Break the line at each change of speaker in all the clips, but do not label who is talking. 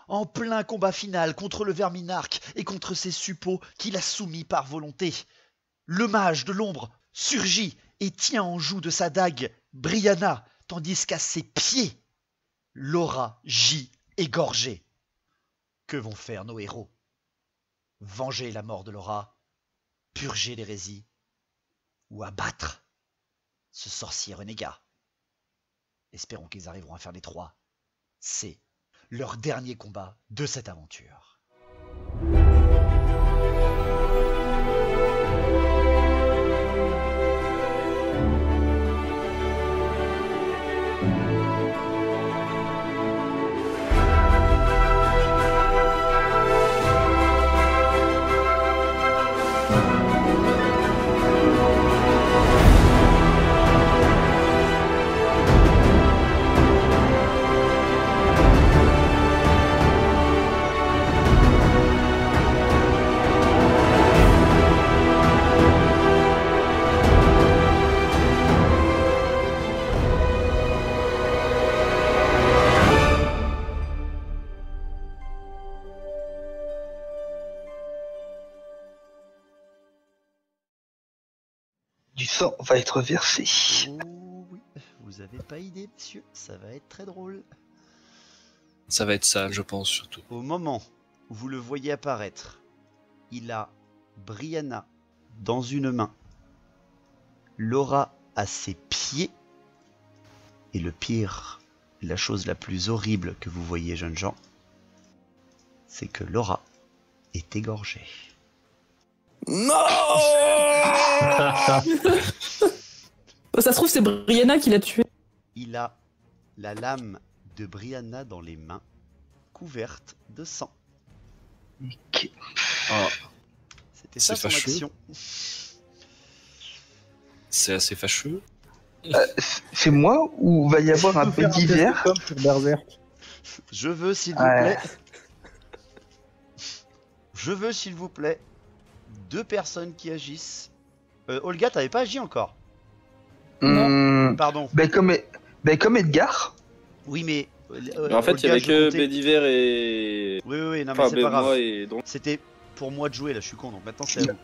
en plein combat final contre le Verminarque et contre ses suppôts qu'il a soumis par volonté. Le mage de l'ombre surgit et tient en joue de sa dague Brianna, tandis qu'à ses pieds, Laura gît égorgée. Que vont faire nos héros? Venger la mort de Laura, purger l'hérésie, ou abattre ce sorcier renégat? Espérons qu'ils arriveront à faire les trois. C'est leur dernier combat de cette aventure.
Du sang va être versé.
Oh oui, vous avez pas idée, messieurs, ça va être très drôle.
Ça va être sale, je pense, surtout.
Au moment où vous le voyez apparaître, il a Brianna dans une main, Laura à ses pieds, et le pire, la chose la plus horrible que vous voyez, jeunes gens, c'est que Laura est égorgée.
Non.
Ça se trouve, c'est Brianna qui l'a tué.
Il a la lame de Brianna dans les mains, couverte de sang.
Ok.
Ah,
C'était ça
C'est
son
fâcheux.
action.
c'est assez fâcheux.
C'est moi ou va y avoir un peu d'hiver?
Sur Berserk.
Je veux, s'il vous
Ouais.
plaît. Je veux, s'il vous plaît, 2 personnes qui agissent. Olga, t'avais pas agi encore. Pardon.
Comme Edgar.
Oui, mais.
Mais en fait, il y
Olga,
avait
je
que
comptais-
Bédiver et.
Oui, non, mais
Enfin,
c'est pas grave.
moi et donc.
C'était pour moi de jouer, là, je suis con, donc maintenant c'est à vous.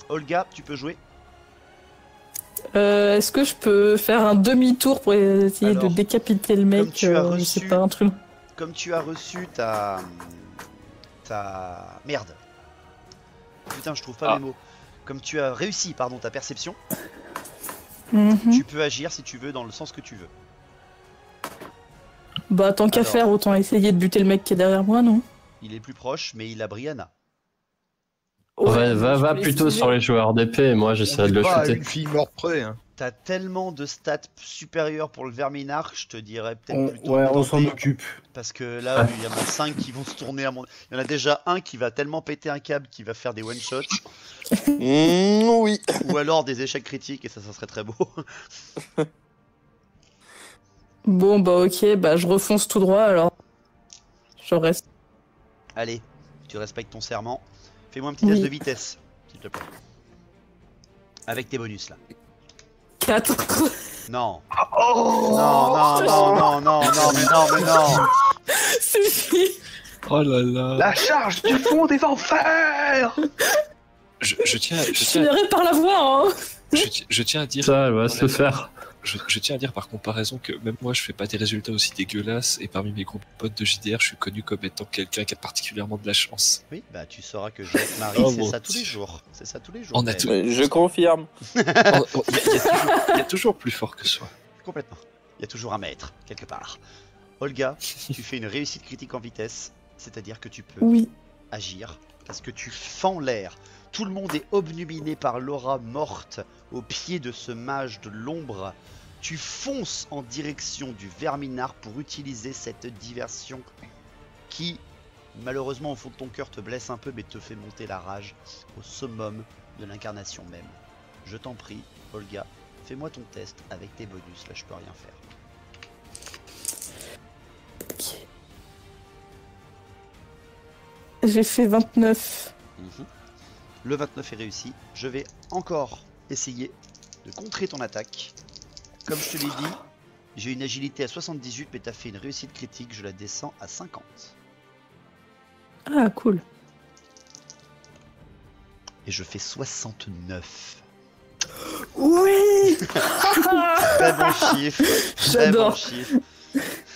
Olga, tu peux jouer.
Est-ce que je peux faire un demi-tour pour essayer
Alors,
de décapiter le mec?
comme tu as
Je sais
reçu-
pas, un truc.
Comme tu as reçu ta. Merde. Putain, je trouve pas
Ah.
mes mots. Comme tu as réussi, pardon, ta perception,
Mhm.
tu peux agir si tu veux dans le sens que tu veux.
Bah, tant qu'à
Alors.
faire, autant essayer de buter le mec qui est derrière moi, non?
Il est plus proche, mais il a Brianna.
Ouais,
va
je peux
plutôt
essayer.
sur les joueurs d'épée, moi j'essaie de le
Pas
shooter.
une fille morte près. Hein.
T'as tellement de stats supérieurs pour le Verminarque, je te dirais peut-être plutôt
Ouais,
de
on s'en
tenter,
occupe.
parce que là, il y en a 5 qui vont se tourner à mon... Il y en a déjà un qui va tellement péter un câble qu'il va faire des one-shots,
Oui.
ou alors des échecs critiques, et ça serait très beau.
Bon, bah, ok, bah, je refonce tout droit alors. Je reste.
Allez, tu respectes ton serment. Fais-moi un petit test
Oui.
de vitesse, s'il te plaît. Avec tes bonus là.
4.
Non.
Oh
Non, mais non.
Suffit.
Oh là là.
La charge du fond des enfers.
Je tiens
Je finirai par la voir, hein.
je tiens à dire.
Ça, elle va se faire.
Je tiens à dire par comparaison que même moi je fais pas des résultats aussi dégueulasses et parmi mes groupes potes de JDR je suis connu comme étant quelqu'un qui a particulièrement de la chance.
Oui, bah tu sauras que Jacques-Marie,
Oh,
c'est
mon
ça tous les
Dieu.
jours. C'est ça tous les jours.
On a
mais-
tout.
Je confirme.
Il y a toujours plus fort que soi.
Complètement. Il y a toujours un maître, quelque part. Olga, tu fais une réussite critique en vitesse, c'est-à-dire que tu peux
Oui.
agir, parce que tu fends l'air. Tout le monde est obnubilé par Laura morte au pied de ce mage de l'ombre. Tu fonces en direction du Verminarque pour utiliser cette diversion qui, malheureusement, au fond de ton cœur, te blesse un peu, mais te fait monter la rage au summum de l'incarnation même. Je t'en prie, Olga, fais-moi ton test avec tes bonus, là je peux rien faire.
J'ai fait 29.
Mhm. Le 29 est réussi. Je vais encore essayer de contrer ton attaque. Comme je te l'ai dit, J'ai une agilité à 78, mais t'as fait une réussite critique, je la descends à 50.
Ah, cool.
Et je fais 69.
Oui.
Très bon chiffre. Très
J'adore.
bon chiffre.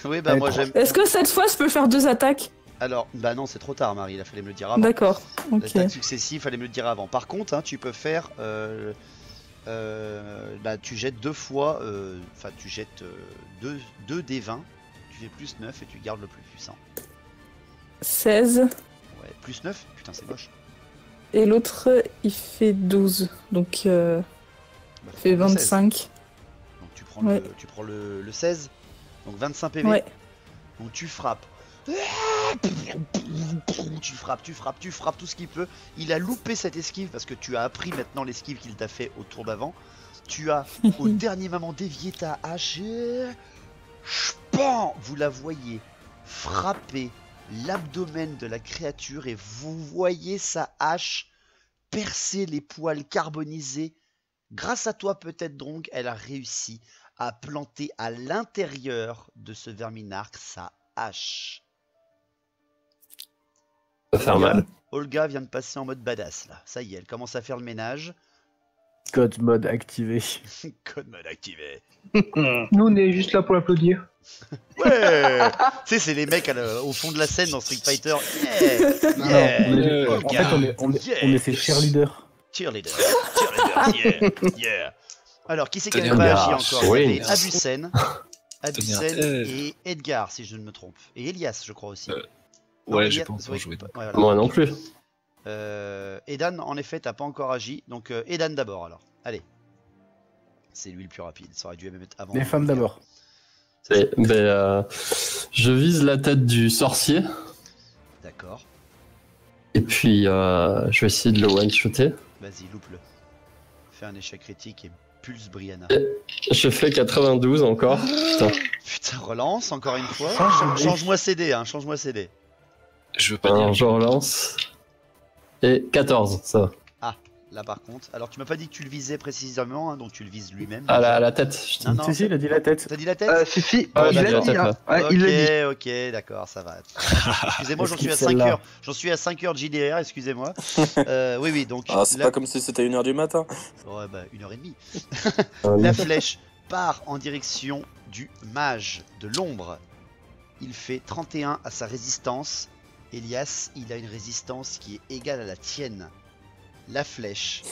Oui, bah moi j'aime.
Est-ce que cette fois, je peux faire 2 attaques?
Alors, bah non, c'est trop tard, Marie, il fallait me le dire avant.
D'accord. Ok.
L'attaque successive, fallait me le dire avant. Par contre, hein, tu peux faire. Bah, tu jettes 2 fois. Enfin, tu jettes 2 des 20. Tu fais plus 9 et tu gardes le plus puissant.
16.
Ouais, plus 9. Putain, c'est moche.
Et l'autre, il fait 12. Donc,
Bah,
il fait
prends le 16.
25.
Donc tu prends,
Ouais.
tu prends le 16. Donc 25 PV.
Ouais.
Donc tu frappes. Tu frappes tout ce qu'il peut. Il a loupé cette esquive parce que tu as appris maintenant l'esquive qu'il t'a fait au tour d'avant. Tu as au dernier moment dévié ta hache et... Chpan, vous la voyez frapper l'abdomen de la créature et vous voyez sa hache percer les poils carbonisés. Grâce à toi peut-être Drong, elle a réussi à planter à l'intérieur de ce verminarque sa hache.
Ça va faire mal.
Olga vient de passer en mode badass là. Ça y est, elle commence à faire le ménage.
Code mode activé.
Code mode activé.
Nous, on est juste là pour l'applaudir.
Ouais. Tu sais, c'est les mecs au fond de la scène dans Street Fighter. Yeah.
Non,
Yeah.
on est- en
Olga.
fait, on est ses cheerleaders.
Cheerleader. Yeah. Yeah. Alors, qui c'est qui a
Tenir
réagi
bien.
encore?
Oui.
Il y avait Abusen, Abusen
Tenir.
et Edgar, si je ne me trompe. Et Elias, je crois aussi.
Ouais,
Non,
j'ai
Elias,
pas encore
oui,
joué.
ouais, voilà.
Moi non plus.
Edan, en effet, t'as pas encore agi. Donc, Edan d'abord alors. Allez. C'est lui le plus rapide. Ça aurait dû même être avant.
Les femmes d'abord.
Je vise la tête du sorcier.
D'accord.
Et puis, je vais essayer de le one-shooter.
Vas-y, loupe-le. Fais un échec critique et pulse Brianna.
Je fais 92 encore. Putain.
Putain, relance encore une fois.
Change de
Change-moi CD, hein. Change-moi CD.
Je veux pas
Alors,
dire.
je relance. Et 14, ça va.
Là, par contre. Alors, tu m'as pas dit que tu le visais précisément, hein, donc tu le vises lui-même.
À la tête, je dis.
Non, non.
Si, si, il a dit la tête.
T'as dit la tête?
Si,
Ouais,
il
bah,
l'a
la
dit,
tête,
hein.
ouais.
Ouais, il l'a dit.
Ok, d'accord, ça va. Excusez-moi, j'en suis à
Esquive
5
celle-là.
heures. J'en suis à 5 heures de JDR, excusez-moi. Oui, donc.
Ah, c'est
la-
pas comme si c'était 1h du matin.
Ouais, bah, 1h30.
Ah,
La
non.
flèche part en direction du mage de l'ombre. Il fait 31 à sa résistance. Elias, il a une résistance qui est égale à la tienne. La flèche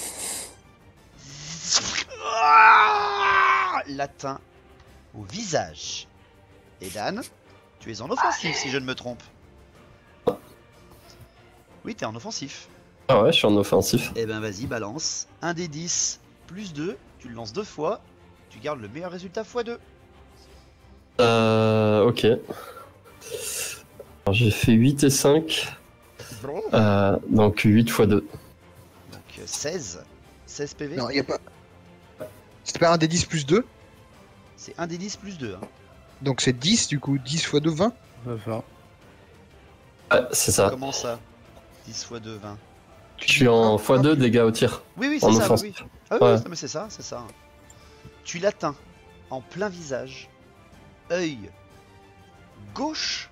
l'atteint au visage. Et Dan, tu es en offensif si je ne me trompe. Oui, t'es en offensif.
Ah ouais, je suis en offensif.
Eh ben vas-y, balance. 1 des 10 plus 2, tu le lances 2 fois. Tu gardes le meilleur résultat x2.
Ok. Alors, j'ai fait 8 et 5. Donc 8 x 2.
Donc 16. 16 PV.
Non, il a pas. C'était pas un des 10 plus 2,
C'est 1 des 10 plus 2. Hein.
donc c'est 10 du coup, 10 x 2, 20.
Enfin,
Ouais, c'est ça.
Comment ça 10 x 2, 20.
Je suis en x2 dégâts au tir.
Oui, oui,
En
c'est ça.
offensif.
Oui. Ah oui,
Ouais.
non, mais c'est ça, c'est ça. Tu l'atteins en plein visage, œil gauche,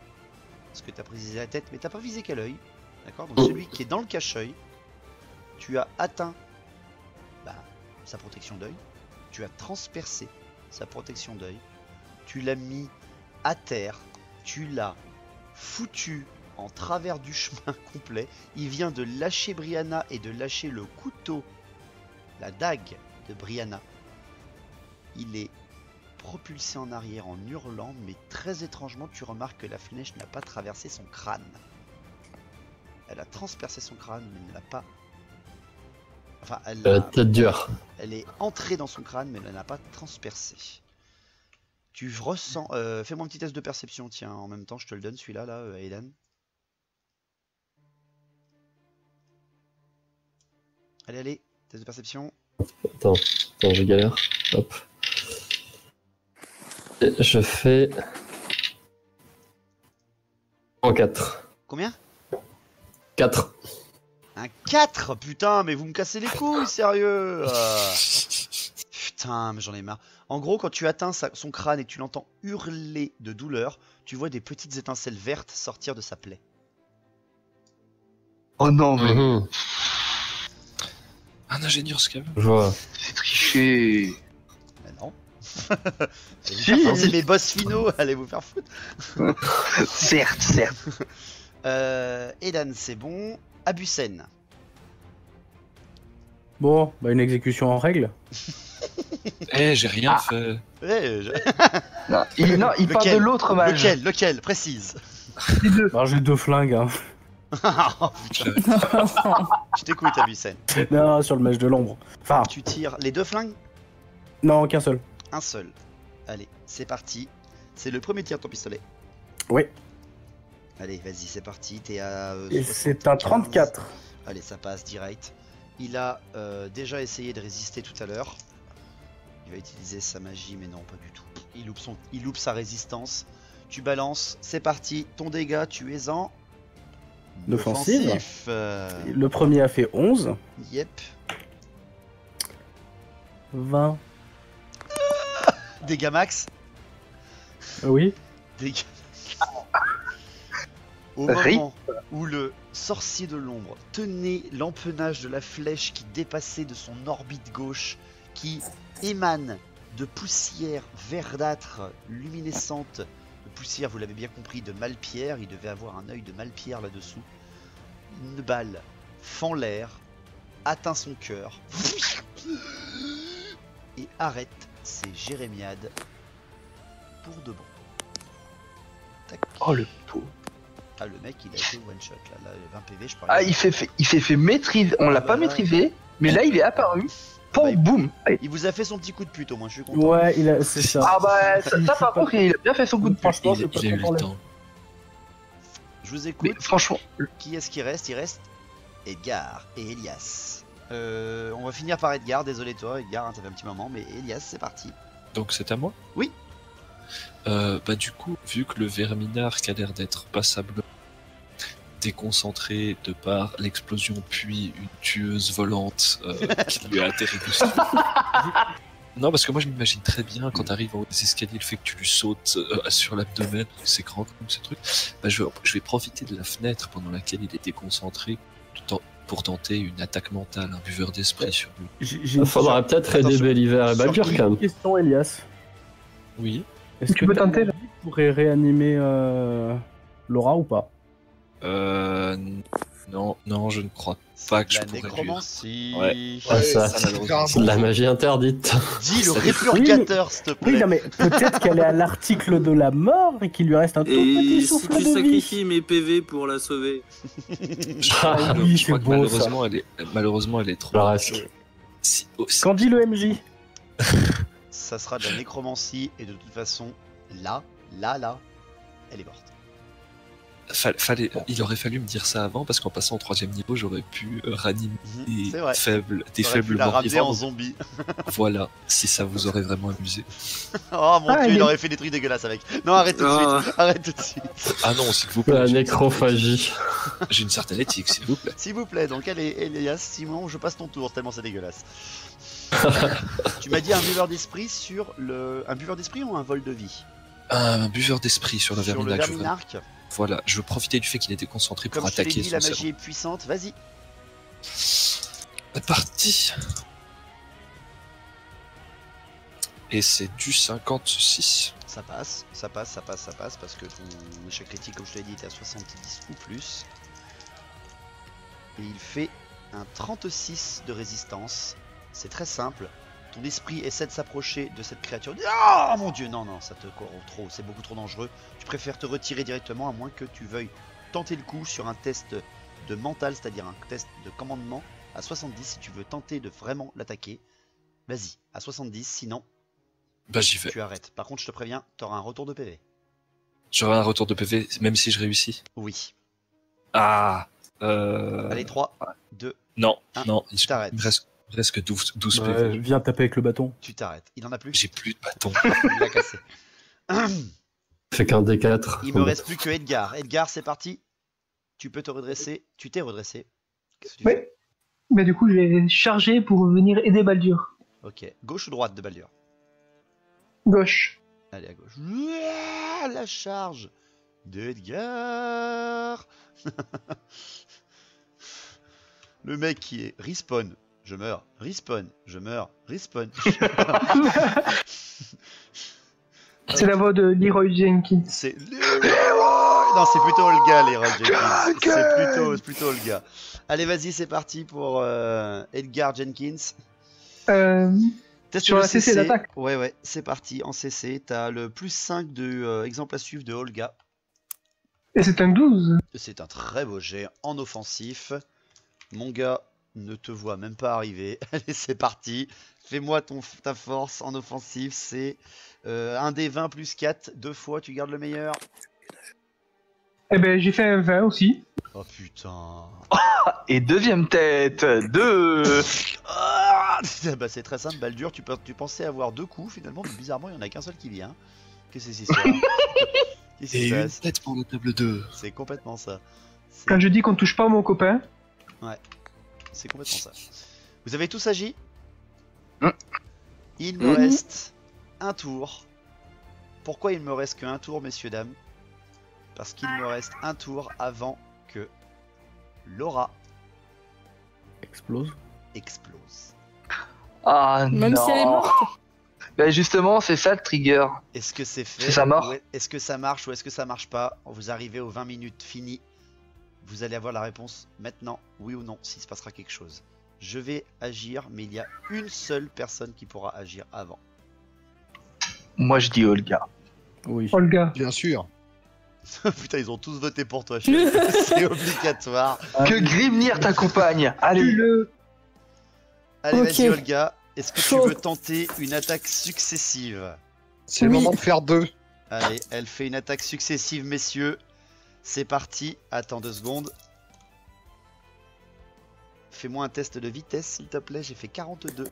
parce que t'as précisé la tête, mais t'as pas visé quel œil. D'accord. Donc
Oh.
celui qui est dans le cache-œil, tu as atteint sa protection d'œil, tu as transpercé sa protection d'œil, tu l'as mis à terre, tu l'as foutu en travers du chemin complet. Il vient de lâcher Brianna et de lâcher le couteau, la dague de Brianna. Il est propulsé en arrière en hurlant, mais très étrangement, tu remarques que la flèche n'a pas traversé son crâne. Elle a transpercé son crâne, mais elle ne l'a pas. Enfin,
Tête dure.
elle est entrée dans son crâne, mais elle n'a pas transpercé. Tu ressens. Fais-moi un petit test de perception, tiens, en même temps, je te le donne celui-là, là, Aidan. Allez, allez, test de perception.
Attends, je galère. Hop. Et je fais. En 4.
Combien?
4.
Un 4. Putain, mais vous me cassez les couilles, sérieux. Putain, mais j'en ai marre. En gros, quand tu atteins son crâne et que tu l'entends hurler de douleur, tu vois des petites étincelles vertes sortir de sa plaie.
Oh non, mais
Mhm.
Un ingénieur scam.
Je vois.
c'est triché.
Mais non.
Si.
C'est mes boss finaux, allez vous faire foutre.
Certes.
Edan, c'est bon. Abusen.
Bon, bah une exécution en règle.
Eh, j'ai rien fait.
Ouais,
Non, il parle de l'autre mage.
Lequel Précise.
Les deux.
Alors j'ai 2 flingues, hein.
Oh, putain. Je t'écoute, Abusen.
Non, sur le mage de l'ombre. Enfin,
Tu tires les 2 flingues?
non, qu'un seul.
Un seul. Allez, c'est parti. C'est le premier tir de ton pistolet.
Oui.
Allez, vas-y, c'est parti. T'es à.
Et c'est un
75.
34.
Allez, ça passe direct. Il a déjà essayé de résister tout à l'heure. Il va utiliser sa magie, mais non, pas du tout. Il loupe sa résistance. Tu balances, c'est parti. Ton dégât, tu es en.
L'offensive.
Offensif.
Le premier a fait 11.
Yep.
20.
Dégâts max.
Oui.
Dégâts. Au
Ri.
moment où le sorcier de l'ombre tenait l'empennage de la flèche qui dépassait de son orbite gauche, qui émane de poussière verdâtre, luminescente, de poussière, vous l'avez bien compris, de Malpierre, il devait avoir un œil de Malpierre là-dessous. Une balle fend l'air, atteint son cœur, et arrête ses jérémiades pour de bon. Tac.
Oh le pauvre.
Ah, le mec, il a été one shot là, 20 PV, je parle.
Ah, il s'est fait maîtriser. On l'a pas maîtrisé, mais là il est apparu. Pom, boum. Allez.
Il vous a fait son petit coup de pute au moins, je suis content.
Ouais, c'est ça.
Ah bah ça par contre il a bien fait son coup de pute.
Franchement,
Il,
c'est pas
il a eu
content,
le
là.
temps.
Je vous
Mais
écoute.
franchement,
Qui est-ce qui reste? Il reste Edgar et Elias. On va finir par Edgar, désolé toi Edgar, hein, ça fait un petit moment, mais Elias, c'est parti.
Donc c'est à moi?
Oui.
Bah du coup, vu que le Verminard qui a l'air d'être passablement déconcentré de par l'explosion puis une tueuse volante qui lui a atterri dessus. Non, parce que moi je m'imagine très bien quand t'arrives en haut des escaliers, le fait que tu lui sautes sur l'abdomen, c'est grand comme ce truc. Bah, je vais profiter de la fenêtre pendant laquelle il est déconcentré pour tenter une attaque mentale, un buveur d'esprit sur lui.
J'ai
Faudra peut-être aider
Attention.
Belliver et Baldur
une
quand même.
question, Elias.
Oui.
Est-ce
Tu
que
peux
ta
tenter,
magie pourrait réanimer Laura ou pas?
Non, je ne crois pas que je
La
pourrais lui...
nécromancie.
Ouais.
Ouais, ça,
malheureusement.
c'est de la magie interdite.
Dis le répurgateur, s'il te plaît.
Oui, non, mais peut-être qu'elle est à l'article de la mort et qu'il lui reste un tout petit
Et si
souffle
tu
de vie.
sacrifies mes PV pour la sauver.
Ah oui,
Je crois
c'est
que
beau, ça.
malheureusement, elle est trop...
Le reste.
Si-
Qu'en dit le MJ?
Ça sera de la nécromancie et de toute façon, là, elle est morte.
Il aurait fallu me dire ça avant parce qu'en passant au 3ème niveau, j'aurais pu ranimer
C'est vrai.
des
T'aurais pu
faibles
la
morts
ramener
vivants.
en zombie.
Voilà, si ça vous aurait vraiment amusé.
Oh mon
Ah,
dieu,
il
il
est-
aurait fait des trucs dégueulasses avec. Non, arrête tout de
Ah.
suite. Arrête tout de suite.
Ah non, s'il vous plaît.
La
j'ai une
nécrophagie.
J'ai une certaine éthique, s'il vous plaît.
S'il vous plaît, donc allez, Elias, Simon, je passe ton tour, tellement c'est dégueulasse. Tu m'as dit un buveur d'esprit sur le. Un buveur d'esprit ou un vol de vie?
Un buveur d'esprit sur le
Sur le
Verminac.
Verminarque.
Voilà, je veux profiter du fait qu'il était concentré pour
Comme je te l'ai
attaquer
dit, la
son
magie
cerveau.
est puissante, vas-y.
C'est parti. Et c'est du 56.
Ça passe, parce que ton échec critique, comme je te l'ai dit, était à 70 ou plus. Et il fait un 36 de résistance. C'est très simple. Ton esprit essaie de s'approcher de cette créature. Oh mon dieu, non, ça te corrompt trop, c'est beaucoup trop dangereux. Tu préfères te retirer directement, à moins que tu veuilles tenter le coup sur un test de mental, c'est-à-dire un test de commandement à 70 si tu veux tenter de vraiment l'attaquer. Vas-y, à 70, sinon
Bah j'y vais.
tu arrêtes. Par contre, je te préviens, tu auras un retour de PV.
J'aurai un retour de PV, même si je réussis.
Oui.
Ah
Allez, 3, 2,
Non,
Ah,
non,
tu t'arrêtes.
il me reste que 12
Ouais,
PV.
viens taper avec le bâton.
tu t'arrêtes. Il en a plus.
J'ai plus de bâton.
Il l'a cassé.
Fait qu'un D4.
Il me reste plus que Edgar. Edgar, c'est parti. Tu peux te redresser. Tu t'es redressé. Qu'est-ce que tu
Oui.
fais?
Mais du coup, je vais charger pour venir aider Baldur.
Ok. Gauche ou droite de Baldur?
Gauche.
Allez, à gauche. Ouah, la charge d'Edgar. Le mec qui est respawn, je meurs, respawn, je meurs, respawn.
C'est la voix de Leroy Jenkins.
C'est Leroy. Non, c'est plutôt Olga, Leroy Jenkins. C'est plutôt Olga. Allez, vas-y, c'est parti pour Edgar Jenkins. Teste
Sur
le
la CC d'attaque.
Ouais, c'est parti. En CC, t'as le plus 5 de exemple à suivre de Olga.
Et c'est un 12.
C'est un très beau jet en offensif. Mon gars ne te voit même pas arriver. Allez, c'est parti. Fais-moi ta force en offensif. C'est un des 20 plus 4. 2 fois, tu gardes le meilleur.
Eh ben, j'ai fait un 20 aussi.
Oh putain.
Et deuxième tête. 2.
Ah bah, c'est très simple, balle dure. Tu pensais avoir 2 coups finalement, mais bizarrement, il n'y en a qu'un seul qui vient. Qu'est-ce que c'est ça? Qu'est-ce qui
Et
se
une
passe?
tête pour la table 2.
C'est complètement ça. C'est-
Quand je dis qu'on touche pas à mon copain.
C'est complètement ça. Vous avez tous agi?
Mm.
Il me reste un tour. Pourquoi il me reste qu'un tour, messieurs, dames? Parce qu'il me reste un tour avant que Laura
Explose.
explose.
Ah
Même
non.
si elle est morte.
Ben justement, c'est ça le trigger.
Est-ce que c'est fait?
C'est sa mort.
Est-ce que ça marche ou est-ce que ça marche pas? Vous arrivez aux 20 minutes finies. Vous allez avoir la réponse maintenant, oui ou non, s'il se passera quelque chose. Je vais agir, mais il y a une seule personne qui pourra agir avant.
Moi, je dis Olga.
Oui.
Olga.
Bien sûr.
Putain, ils ont tous voté pour toi, chérie. C'est obligatoire.
Que Grimnir t'accompagne. Allez.
Allez,
Ok.
vas-y, Olga. Est-ce que tu
Chaud.
veux tenter une attaque successive?
C'est le
Oui.
moment de faire 2.
Allez, elle fait une attaque successive, messieurs. C'est parti. Attends 2 secondes. Fais-moi un test de vitesse, s'il te plaît. J'ai fait 42.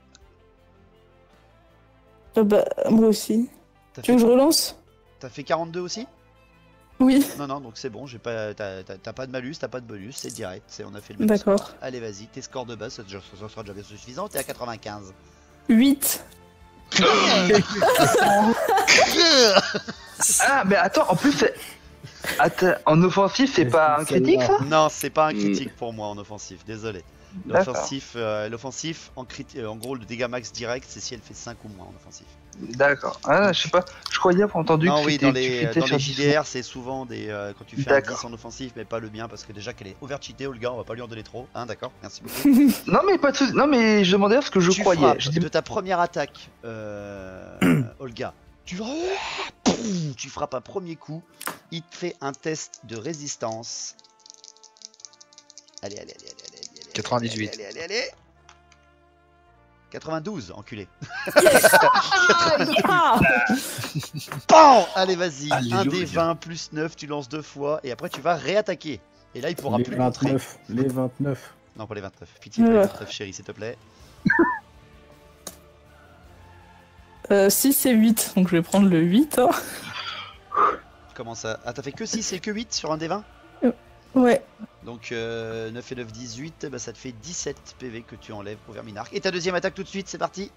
Ah bah, moi aussi.
T'as
Tu veux
fait...
que je relance?
T'as fait 42 aussi?
Oui.
Non, donc c'est bon. T'as pas de malus, t'as pas de bonus. C'est direct. On a fait le même
D'accord.
score. Allez, vas-y. Tes scores de base, ça sera déjà bien suffisant. T'es à 95.
8.
Ah, mais attends, en plus, attends, en offensif, c'est pas un critique ça?
Non, c'est pas un critique pour moi en offensif. Désolé.
D'accord.
L'offensif, en gros, le dégât max direct, c'est si elle fait 5 ou moins en offensif.
D'accord. Ah, je sais pas, je croyais avoir entendu
Non,
que
oui,
c'était
dans
tu
les
critais sur 10.
JDR, c'est souvent des quand tu fais un
D'accord.
10 en offensif, mais pas le bien, parce que déjà qu'elle est overcheatée, Olga, on va pas lui en donner trop. Hein, d'accord, merci beaucoup.
Non, mais pas de soucis. Non, mais je demandais parce que je
Tu
croyais.
frappes
Je dis-
de ta première attaque, Olga. Tu frappes un premier coup, il te fait un test de résistance. Allez.
98.
Allez. 92, enculé.
Ah
Bon, allez, vas-y.
Alléluia.
Un des 20 plus 9, tu lances 2 fois et après tu vas réattaquer. Et là, il pourra
Les
plus montrer.
29. Les 29.
Non, pas les 29. Pitié, pas les
Alors.
29, chérie, s'il te plaît.
6 et 8, donc je vais prendre le 8. Hein.
Comment ça? Ah, t'as fait que 6 et que 8 sur un des 20?
Ouais.
Donc 9 et 9, 18. Bah, ça te fait 17 PV que tu enlèves au Verminarque. Et ta deuxième attaque tout de suite, c'est parti.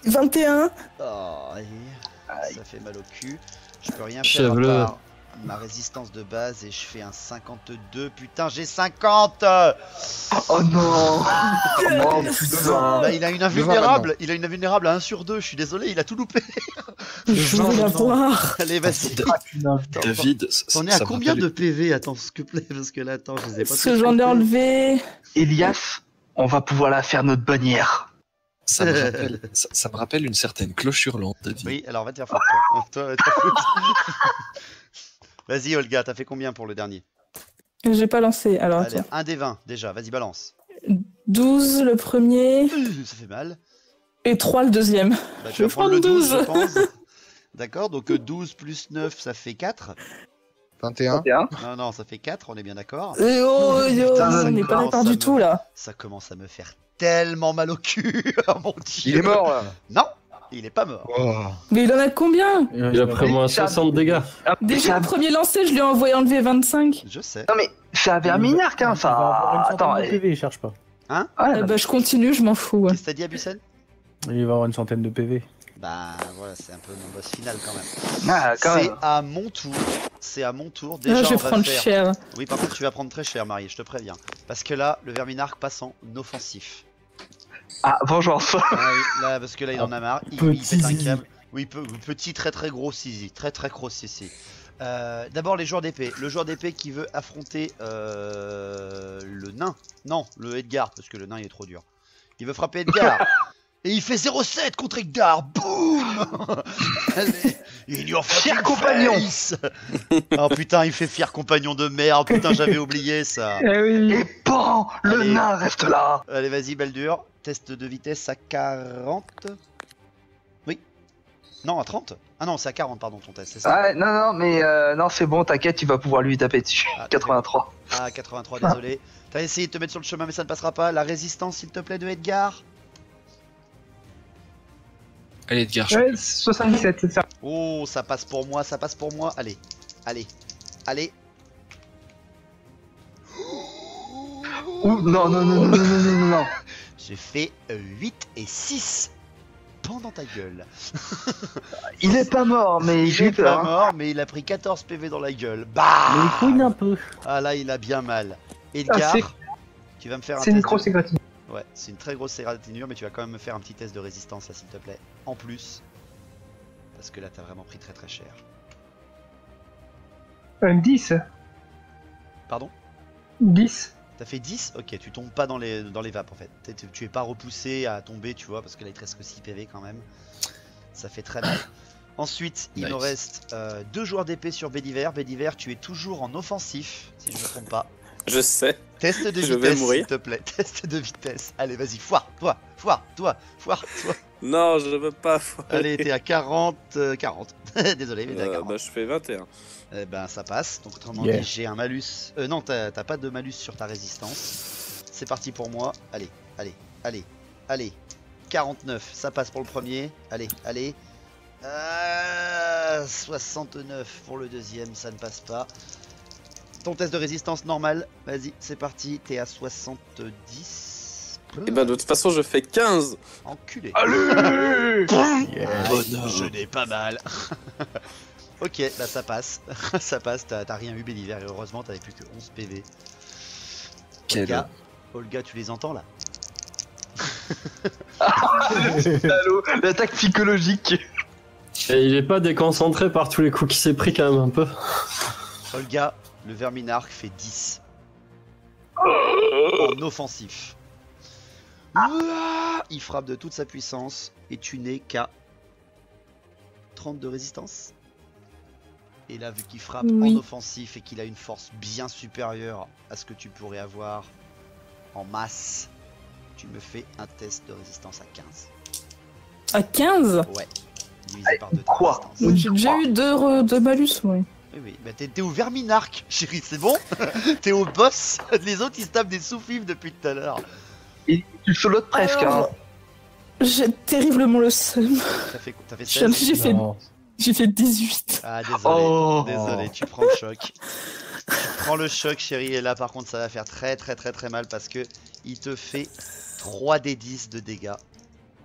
21.
Oh, ça fait mal au cul. Je peux rien faire
Chèvre-le.
à part ma résistance de base et je fais un 52. Putain, j'ai 50.
Oh non. Oh putain.
Bah, il a une invulnérable. Il a une invulnérable à 1 sur 2. Je suis désolé, il a tout loupé.
Je veux la voir.
Allez, vas-y.
David,
T'en es à combien de PV? Attends, s'il te plaît, parce que là, attends, je les ai pas
Parce
tous
que j'en ai
comptés.
enlevé.
Elias, on va pouvoir la faire notre bannière.
Ça me rappelle une certaine cloche hurlante, David.
Oui, alors va te faire foutre, toi. Toi, va te faire foutre. Vas-y, Olga, t'as fait combien pour le dernier?
J'ai pas lancé. Alors
Allez,
attends.
un des 20 déjà, vas-y, balance.
12 le premier
Ça fait mal.
et 3 le deuxième.
Bah, tu
Je
vas prendre le
prends
12,
12.
je pense. D'accord, donc 12 plus 9, ça fait 4.
21.
Non, ça fait 4, on est bien d'accord.
Et oh,
Putain, ça
on n'est pas
commence
d'accord
à
du
me-
tout là.
Ça commence à me faire tellement mal au cul. Oh mon dieu.
Il est mort là.
Non, il est pas mort.
Oh.
Mais il en a combien?
Il a pris moins 60 dégâts.
Déjà, le premier lancé, je lui ai envoyé enlever 25.
Je sais.
Non mais c'est un verminarque hein,
Il va avoir
ça.
une
Attends,
centaine de PV, cherche pas.
ah,
Eh ben, je continue, je m'en fous. Ouais.
Qu'est-ce que t'as dit, Abusen?
Il va avoir une centaine de PV.
Bah voilà, c'est un peu mon boss final quand même.
Ah, quand
C'est
même.
à mon tour. C'est à mon tour. Déjà,
Là, je
on
vais
va
prendre
faire.
cher.
Oui, par contre, tu vas prendre très cher, Marie, je te préviens. Parce que là, le Verminarque passe en offensif.
Ah, vengeance.
Ah oui, là, parce que là, il en a marre. Il
Petit
pète un
zizi.
câble. Oui, petit, très très gros zizi. Très très gros zizi. D'abord, les joueurs d'épée. Le joueur d'épée qui veut affronter le nain. Non, le Edgar, parce que le nain, il est trop dur. Il veut frapper Edgar. Et il fait 0,7 contre Edgar. Boum. Allez, in your
Fier
fucking
compagnon.
face. Oh putain, il fait fier compagnon de merde. Putain, j'avais oublié ça.
Eh oui.
Et bon, le
Allez.
nain reste là.
Allez, vas-y, Baldur. Test de vitesse à 40. Oui. Non, à 30. Ah non, c'est à 40, pardon, ton test, c'est ça?
Ouais, non, mais non, c'est bon, t'inquiète, tu vas pouvoir lui taper dessus.
Ah,
83.
Ah, 83, désolé. T'as essayé de te mettre sur le chemin, mais ça ne passera pas. La résistance, s'il te plaît, de Edgar.
Allez, Edgar,
Ouais, 77, c'est ça.
Oh, ça passe pour moi, ça passe pour moi. Allez, allez, allez.
Ouh, non.
J'ai fait 8 et 6 pendant ta gueule.
Il est pas mort, mais
Il
j'ai
est pas
peur. Hein.
mort, mais il a pris 14 PV dans la gueule. Bah
Mais il couine un peu.
Ah là, il a bien mal. Edgar,
c'est-
tu vas me faire un
C'est une
test
grosse
de...
égratignure.
Ouais, c'est une très grosse égratignure, mais tu vas quand même me faire un petit test de résistance, là, s'il te plaît. En plus. Parce que là, t'as vraiment pris très très cher.
Un 10.
Pardon?
10.
T'as fait 10? Ok, tu tombes pas dans les vapes en fait. Tu es pas repoussé à tomber, tu vois, parce que là il te reste que 6 PV quand même. Ça fait très mal. Ensuite, il
Nice.
me reste 2 joueurs d'épée sur Béliver. Béliver, tu es toujours en offensif, si je ne me trompe pas.
Je sais.
Test de
Je vais
vitesse,
mourir.
s'il te plaît. Test de vitesse. Allez, vas-y, foire.
Non, je veux pas.
Allez, t'es à 40. Désolé, mais t'es à 40.
Bah, je fais 21.
Eh ben, ça passe. Donc, autrement
Yeah.
dit, j'ai un malus. Non, t'as pas de malus sur ta résistance. C'est parti pour moi. Allez. 49, ça passe pour le premier. Allez. 69 pour le deuxième, ça ne passe pas. Ton test de résistance normal, vas-y, c'est parti. T'es à 70.
Et bah, de toute façon, je fais 15.
Enculé.
Allez.
Bonheur.
Je n'ai pas mal. Ok, bah ça passe. Ça passe, t'as rien eu Béliver et heureusement t'avais plus que 11 PV.
Quel
Olga, tu les entends là?
Salaud, l'attaque psychologique.
Et il est pas déconcentré par tous les coups qu'il s'est pris quand même un peu.
Olga, le Verminarque fait 10. En offensif. Ouah, il frappe de toute sa puissance et tu n'es qu'à 30 de résistance. Et là, vu qu'il frappe
Oui.
en offensif et qu'il a une force bien supérieure à ce que tu pourrais avoir en masse, tu me fais un test de résistance à 15.
À 15?
Ouais. Divisé par 2 de
quoi
résistance.
J'ai déjà eu deux malus, oui.
Oui. Bah t'es au Verminarque, chérie, c'est bon? T'es au boss. Les autres, ils se tapent des sous-fifs depuis tout à l'heure.
Et tu solotes presque.
Alors, j'ai terriblement le seum.
T'as fait
J'ai
16?
j'ai fait 18.
Ah, désolé.
Oh.
Désolé, tu prends le choc. Tu prends le choc, chérie, et là, par contre, ça va faire très mal parce que il te fait 3 des 10 de dégâts.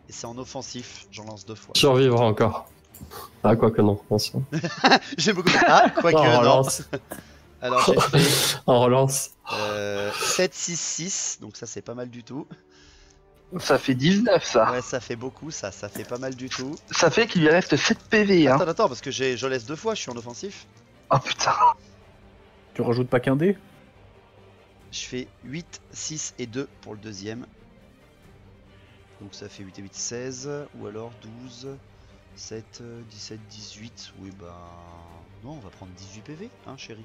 Et c'est en offensif, j'en lance 2 fois.
Survivre encore. Ah, quoi que non, attention.
J'ai beaucoup. Ah, quoique,
On
non.
relance.
Alors, j'ai fait
On relance.
7, 6, 6, donc ça, c'est pas mal du tout.
Ça fait 19 ça.
Ouais, ça fait beaucoup, ça fait pas mal du tout.
Ça fait qu'il lui reste 7 PV. Hein.
Attends, parce que je laisse 2 fois, je suis en offensif.
Oh putain.
Tu rajoutes pas qu'un dé?
Je fais 8, 6 et 2 pour le deuxième. Donc ça fait 8 et 8, 16. Ou alors 12, 7, 17, 18. Oui, bah. Non, on va prendre 18 PV, hein, chérie.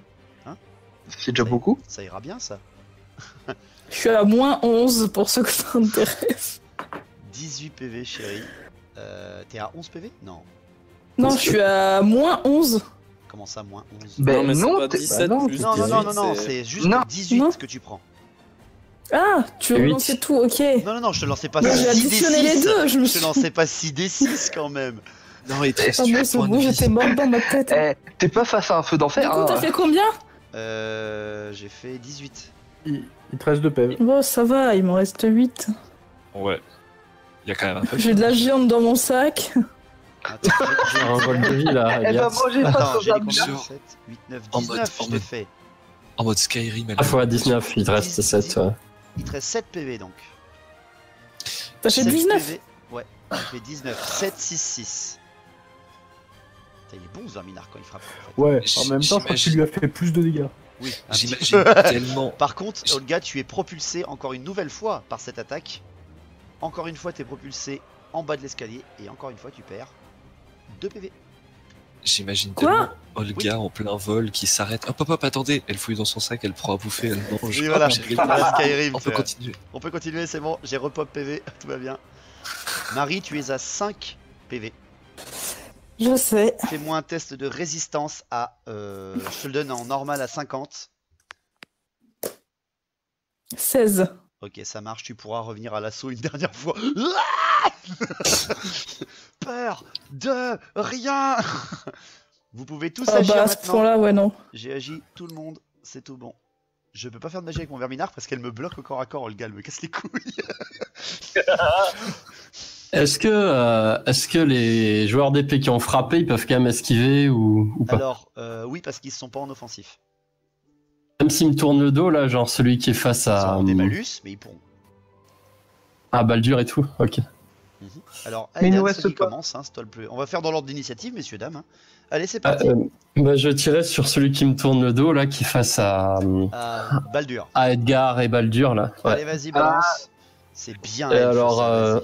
C'est déjà beaucoup.
Ça ira bien, ça.
Je suis à moins 11 pour ceux que ça intéresse.
18 PV, chérie. T'es à 11 PV? Non.
Non, je suis à moins 11.
Comment ça, moins 11?
Ben
non, mais
non,
c'est pas
t'es-
17
bah non,
plus
Non,
18,
c'est juste
Non.
18
Non.
que tu prends.
Ah, tu veux
8.
lancer tout, ok.
Non, je te lançais pas
Mais
6
j'ai
des
additionné les
6.
deux, je me
Je te
suis...
lançais pas 6 des 6 quand même.
Non, il te reste
Ah bon,
8
c'est
points
bon,
de
j'étais
vie.
morte dans ma tête.
Eh, t'es pas face à un feu
Du
d'enfer.
coup, t'as
Hein.
fait combien?
J'ai fait 18.
Il te reste 2 PV.
Bon, ça va, il m'en reste 8.
Ouais. Il y a quand même un peu.
J'ai de la viande dans mon sac.
Attends,
C'est un vol de vie là,
Elle va
Elias.
manger face
Attends,
au
j'ai dit
verminard.
combien 7, 8, 9,
En
19,
mode-
je t'ai fait.
En mode Skyrim. elle
Ah,
a-
fois 19, il te reste 7. Ouais.
Il te reste 7 PV donc.
T'as fait
7
19.
PV. Ouais, il fait 19. 7, 6, 6. Putain, il est bon ce verminard quand il frappe. En fait.
Ouais, en même temps, je crois que tu lui as fait plus de dégâts.
Oui, un petit
J'imagine
peu.
tellement.
Par contre, Olga, tu es propulsé encore une nouvelle fois par cette attaque. Encore une fois, tu es propulsé en bas de l'escalier. Et encore une fois, tu perds 2 PV.
J'imagine
Quoi
tellement Olga en plein vol qui s'arrête. Hop, hop, hop, attendez. Elle fouille dans son sac, elle prend à bouffer, elle mange.
Oui,
Hop,
voilà.
j'ai réglé.
Voilà, Skyrim,
On peut
c'est-
continuer.
On peut continuer, c'est bon. J'ai repop PV. Tout va bien. Marie, tu es à 5 PV.
Je sais.
Fais-moi un test de résistance à. Je te le donne en normal à 50.
16.
Ok, ça marche, tu pourras revenir à l'assaut une dernière fois. Peur de rien. Vous pouvez tous
Ah
agir
bah à ce
maintenant.
point-là, ouais, non.
J'ai agi, tout le monde, c'est tout bon. Je peux pas faire de magie avec mon verminard parce qu'elle me bloque au corps à corps, Olga, elle me casse les couilles.
Est-ce que les joueurs d'épée qui ont frappé, ils peuvent quand même esquiver ou pas?
Alors, oui, parce qu'ils sont pas en offensif.
Même s'ils me tournent le dos, là, genre celui qui est face
Ils
à.
ont des malus, mais ils pourront.
Ah, Baldur et tout, ok.
Alors,
Mais il nous
Aidan,
reste
c'est qui
pas-
commence, hein, c'est toi le plus. On va faire dans l'ordre d'initiative, messieurs, dames. hein. Allez, c'est
Ah,
parti.
bah, je tirais sur celui qui me tourne le dos, là, qui est face
Baldur.
à Edgar et Baldur, là. Ouais.
Allez, vas-y, balance. C'est bien.
Et
Elfe,
alors,
ça, vas-y.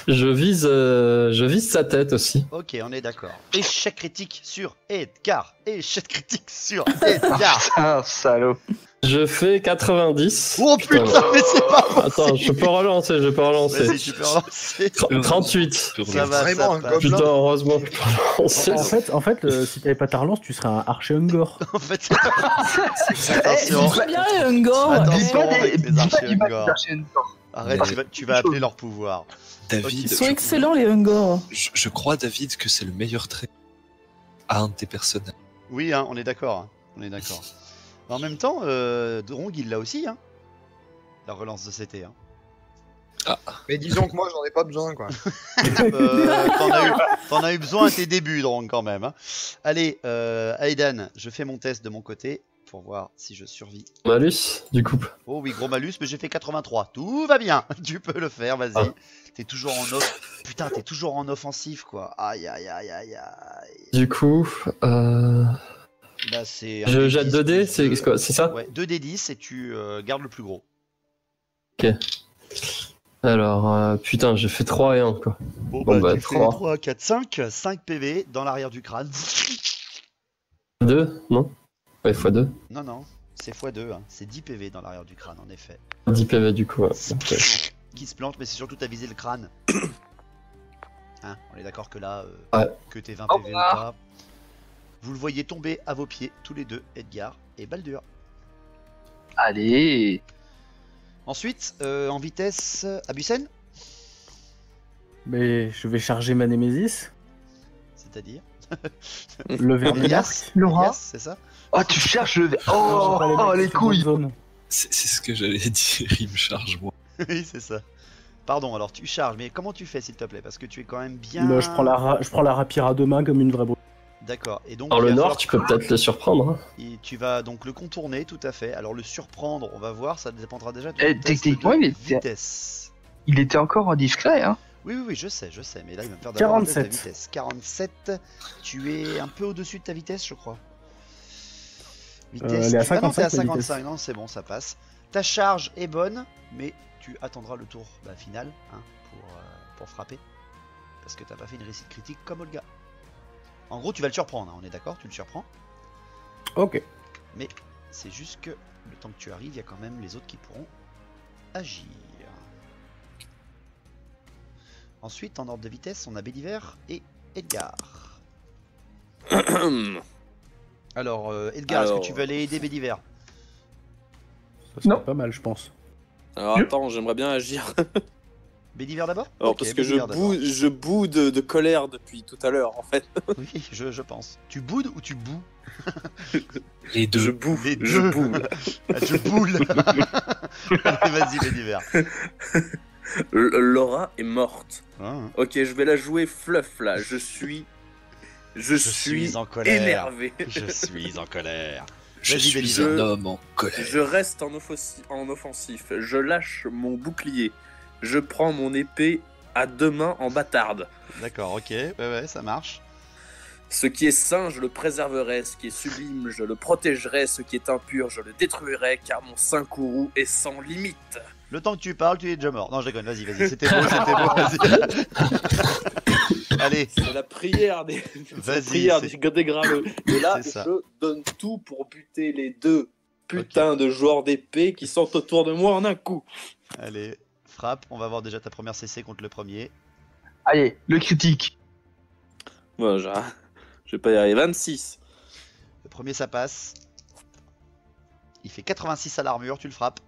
Je vise sa tête aussi.
Ok, on est d'accord. Échec critique sur Edgar. Échec critique sur Edgar.
Ah, salaud.
Je fais 90.
Oh putain, mais c'est pas possible.
Attends, je peux relancer.
Vas-y, tu peux relancer.
38.
Ça va,
Vraiment
ça
un
passe.
gobelin.
Putain, heureusement que je peux relancer.
En fait, si t'avais pas ta relance, tu serais un archer Ungor.
En fait,
Eh,
attention.
c'est bien, Ungor.
Attention.
Dis pas
avec
des
les archers
du mal
Ungor.
des archers Ungor.
Arrête, tu vas appeler leur pouvoir.
David,
Ils sont
je-
excellents, les Ungor.
je crois, David, que c'est le meilleur trait à un de tes personnages.
Oui, hein, on est d'accord. hein, On est d'accord. En même temps, Drong, il l'a aussi. Hein, la relance de CT. Hein.
Mais disons que moi, j'en ai pas besoin, quoi.
T'en as eu besoin à tes débuts, Drong, quand même. hein. Allez, Aidan, je fais mon test de mon côté pour voir si je survis.
Malus, du coup.
Oh oui, gros malus, mais j'ai fait 83. Tout va bien. Tu peux le faire, vas-y.
Ah.
T'es toujours en off. Putain, t'es toujours en offensif, quoi. Aïe, aïe, aïe, aïe, aïe.
Du coup,
Là, c'est.
je jette 2 dés, c'est quoi, c'est ça?
Ouais, 2d10 et tu gardes le plus gros.
Alors, putain, j'ai fait 3 et 1, quoi.
Bon,
Bon, bah,
tu fais
3.
3, 4, 5. 5 PV dans l'arrière du crâne.
2, non? Ouais, x2.
Non, non, c'est x2. Hein. C'est 10 PV dans l'arrière du crâne, en effet.
10 PV, du coup, ouais. Ok.
Qui se plante, mais c'est surtout t'as visé le crâne. Hein, on est d'accord que là,
Ouais.
que t'es 20
Au
PV ou
revoir.
pas. Vous le voyez tomber à vos pieds, tous les deux, Edgar et Baldur.
Allez.
Ensuite, en vitesse, Abusen,
Mais je vais charger ma Némésis,
c'est-à-dire
le verminard.
Elias,
Laura.
Elias, c'est ça.
Oh, tu cherches le.
J'ai
Oh,
pas mecs
oh les
sur bonne
couilles.
zone.
C'est ce que j'allais dire, il me charge, moi.
Oui, c'est ça. Pardon, alors tu charges, mais comment tu fais, s'il te plaît? Parce que tu es quand même bien.
Bah, je prends la rapière à deux mains comme une vraie brute.
D'accord. Et donc,
Dans
il
le
va
nord,
falloir
tu peux peut-être le surprendre. Hein.
Et tu vas donc le contourner, tout à fait. Alors le surprendre, on va voir, ça dépendra déjà de
Eh,
ton test
techniquement,
de
il était-
vitesse.
Il était encore discret, hein.
Oui, oui, oui, je sais, mais là il va me faire d'abord un test de
47.
vitesse. 47, tu es un peu au-dessus de ta vitesse, je crois.
Elle est à
Ah non, t'es à
55, ma vitesse.
55, non, c'est bon, ça passe. Ta charge est bonne, mais tu attendras le tour final hein, pour frapper. Parce que t'as pas fait une réussite critique comme Olga. En gros, tu vas le surprendre, hein, on est d'accord? Tu le surprends.
Ok.
Mais c'est juste que le temps que tu arrives, il y a quand même les autres qui pourront agir. Ensuite, en ordre de vitesse, on a Béliver et Edgar. Alors, Edgar, est-ce que tu veux aller aider Béliver?
Ça serait
Non.
pas mal, je pense.
Alors attends, j'aimerais bien agir.
Béliver d'abord?
Alors
Ok,
parce que
Béliver d'abord.
je boude de colère depuis tout à l'heure en fait.
Oui, je pense. Tu boudes ou tu boues?
Les deux.
Je boue,
Les
je
deux.
boule.
Ah, je boule. Allez, vas-y, Béliver.
Laura est morte.
Ah.
Ok, je vais la jouer fluff là. Je suis
en colère.
énervé.
Je suis en colère.
Je
Vas-y,
suis
Bélisa.
un homme en colère.
Je reste en offensif. Je lâche mon bouclier. Je prends mon épée à 2 mains en bâtarde.
D'accord, ok, ouais, ça marche.
Ce qui est saint, je le préserverai. Ce qui est sublime, je le protégerai. Ce qui est impur, je le détruirai. Car mon saint courroux est sans limite.
Le temps que tu parles, tu es déjà mort. Non, je déconne, vas-y, c'était beau, vas-y. Allez,
C'est la prière des,
Vas-y, c'est-
des graveux. Et là,
C'est ça.
je donne tout pour buter les 2 putains de joueurs d'épée qui sont autour de moi en un coup.
allez, frappe, on va voir déjà ta première CC contre le premier.
Allez, le critique.
Bon, je vais pas y arriver. 26.
Le premier, ça passe. Il fait 86 à l'armure, tu le frappes.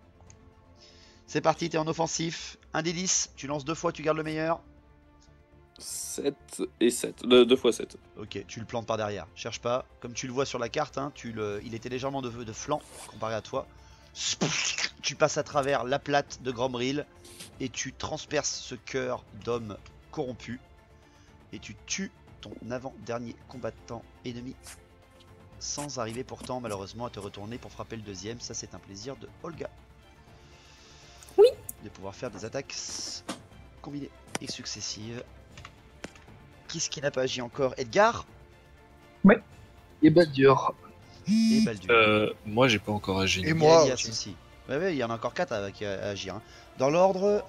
C'est parti, t'es en offensif. 1 des 10, tu lances 2 fois, tu gardes le meilleur.
7 et 7. 2 fois 7.
Ok, tu le plantes par derrière. Cherche pas. Comme tu le vois sur la carte, hein, il était légèrement de flanc comparé à toi. Tu passes à travers la plate de Gromril et tu transperces ce cœur d'homme corrompu. Et tu tues ton avant-dernier combattant ennemi. Sans arriver pourtant malheureusement à te retourner pour frapper le deuxième. Ça, c'est un plaisir de Olga.
Oui.
De pouvoir faire des attaques combinées et successives. Qui est-ce qui n'a pas agi encore? Edgar
Et Baldur.
et Baldur.
Moi, j'ai pas encore agi.
Et moi
Elias
aussi.
aussi. Ouais, il y en a encore 4 à agir. Hein. Dans l'ordre,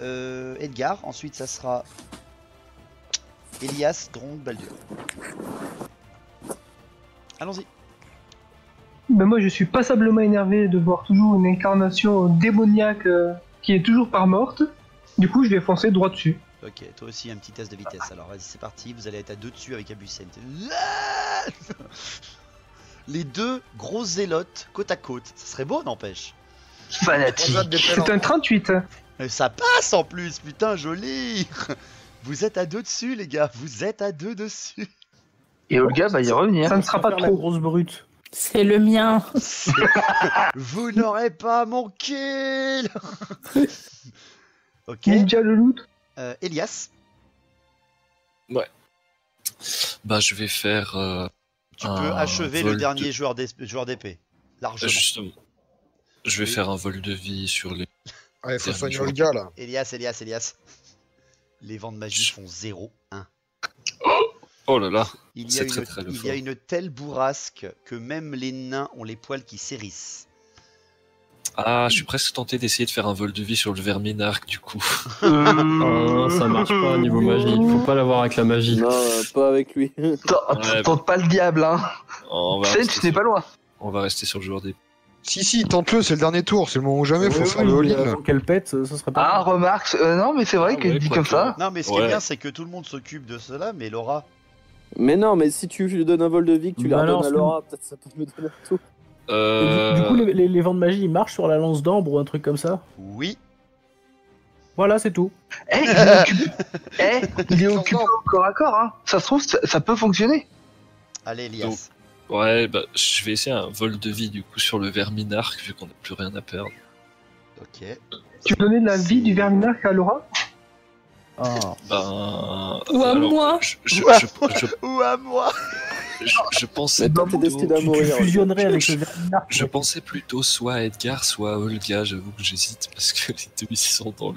Edgar, ensuite ça sera Elias, Drong, Baldur. Allons-y.
Ben moi, je suis passablement énervé de voir toujours une incarnation démoniaque qui est toujours pas morte. Du coup, je vais foncer droit dessus.
Ok, toi aussi un petit test de vitesse. Alors vas-y, c'est parti. Vous allez être à 2 dessus avec Abusen. Les 2 gros zélotes côte à côte. Ça serait beau, n'empêche.
Fanatique.
C'est un 38.
Ça passe en plus, putain, joli. Vous êtes à 2 dessus, les gars. Vous êtes à 2 dessus.
Et Olga va y revenir.
Ça ne sera pas
Faire la
trop.
grosse brute.
C'est le mien.
Vous n'aurez pas mon kill. Ok.
Ninja le loot.
Elias,
Bah, je vais faire.
tu
Un
peux achever le
vol
dernier
de-
joueur d'épée. Largement.
Justement. Je vais faire un vol de vie sur les.
Ouais, faut
Dernier
soigner
jour.
le gars là.
Elias. Les vents de magie font 0, 1.
Oh là là.
Il y
C'est
a,
très,
une,
très
il y a une telle bourrasque que même les nains ont les poils qui s'hérissent.
Ah, je suis presque tenté d'essayer de faire un vol de vie sur le Verminarque du coup.
Ah non, ça marche pas au niveau magie. Faut pas l'avoir avec la magie.
Non, pas avec lui.
Ouais.
Tente pas le diable, hein.
On va,
Sage,
rester
tu n'es
sur...
pas loin.
on va rester sur le joueur des.
Si, tente-le, c'est le dernier tour, c'est le moment ou jamais, faut faire le all-in.
Avant qu'elle pète, ça serait pas.
Ah, remarque. Non, mais c'est vrai
Ah
que
ouais,
dit
quoi
comme
que-
ça.
Non, mais ce qui est
Ouais.
bien, c'est que tout le monde s'occupe de cela, mais Laura.
Mais non, mais si tu lui donnes un vol de vie, que tu lui
Bah
redonnes
non,
à
c'est-
Laura, peut-être ça peut me donner un tout.
Et du coup, les vents de magie, ils marchent sur la lance d'ambre ou un truc comme ça.
Oui.
Voilà, c'est tout.
Eh, il est occupé. Il est occupé au corps à corps, hein. Ça se trouve, ça peut fonctionner.
Allez, Elias.
Donc, Ouais, bah, je vais essayer un vol de vie du coup sur le Verminarque vu qu'on n'a plus rien à perdre.
Ok.
Tu peux donner de la vie du Verminarque à Laura?
Ah.
Ben.
Ou à moi.
Ou à moi.
Je pensais
Mais toi, t'es
plutôt-
destiné à
Tu
mourir.
fusionnerais avec
Je-
le Verminarque.
Je pensais plutôt soit à Edgar, soit à Olga, j'avoue que j'hésite parce que les deux ils sont dans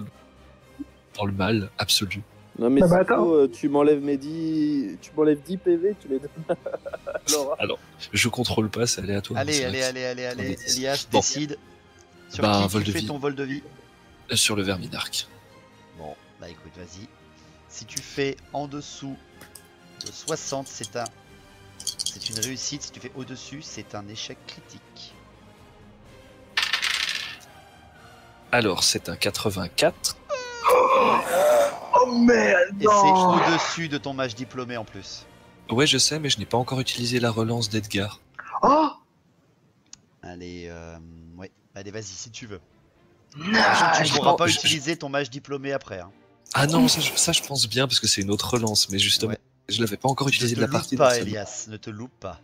le mal absolu.
Non, mais
Ah bah,
si tu m'enlèves mes 10... Tu m'enlèves 10 PV, tu les donnes à Laura.
Alors, je contrôle pas, c'est aléatoire.
Allez,
c'est
allez,
vrai
allez, allez, allez.
Allez.
Elias,
Bon.
décide. Sur
Bah, un
qui
vol
tu
de
fais
vie.
ton vol de vie?
Sur le Verminarque.
Bon, bah écoute, vas-y. Si tu fais en dessous de 60, c'est une réussite. Si tu fais au-dessus, c'est un échec critique.
Alors, c'est un 84.
Oh merde.
Et c'est au-dessus de ton mage diplômé en plus.
Ouais, je sais, mais je n'ai pas encore utilisé la relance d'Edgar.
Oh.
Allez, ouais. Allez, vas-y, si tu veux.
Ah,
Tu
je
pourras
prends-
pas
je-
utiliser ton mage diplômé après. Hein.
Ah non, ça, je pense bien parce que c'est une autre relance, mais justement,
Ouais.
je l'avais pas encore utilisé
Ne
de
te
la
loupe
partie.
pas,
donc ça-
Elias. Ne te loupe pas.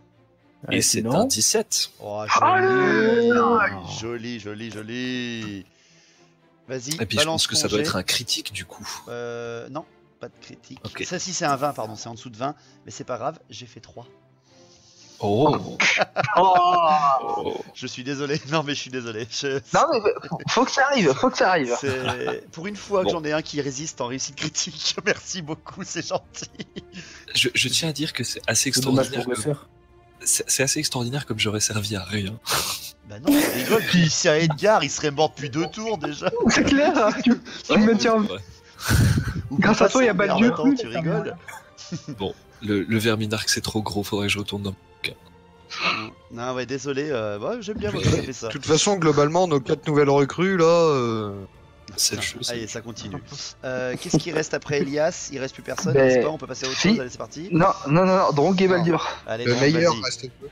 Et c'est
sinon-
un 17.
Oh,
Ah,
joli.
non.
Joli, joli, joli. Vas-y,
Et puis je
balance
pense que
ton
ça doit
jet.
être un critique du coup.
Non, pas de critique.
Ok.
Ça, si c'est un 20, pardon, c'est en dessous de 20. Mais c'est pas grave, j'ai fait 3.
Oh,
Je suis désolé. Non, mais je suis désolé.
Non, mais faut que ça arrive, faut que ça arrive.
C'est pour une fois que
Bon.
j'en ai un qui résiste en réussite critique. Merci beaucoup, c'est gentil.
je tiens à dire que c'est assez
C'est dommage
extraordinaire.
pour Gosser.
C'est assez extraordinaire comme j'aurais servi à rien.
Bah non, je rigole. Puis si à Edgar, il serait mort depuis 2 tours déjà.
C'est clair, tu me maintiens en vie.
Ouais.
Ou
Grâce à toi, il y a
Merde,
Baldur.
attends, tu rigoles.
Bon, le verminarque c'est trop gros, faudrait que je retourne dans.
Non, ouais, désolé. Ouais, j'aime bien votre fait ça.
De toute façon, globalement, nos 4 nouvelles recrues, là...
C'est le jeu.
Allez, ça continue. Qu'est-ce qui reste après Elias? Il reste plus personne,
Ben,
n'est-ce pas? On peut passer à autre
si.
chose, allez, c'est parti.
Non, Drong et Baldur.
Allez,
Le
donc,
meilleur
vas-y.
reste peu.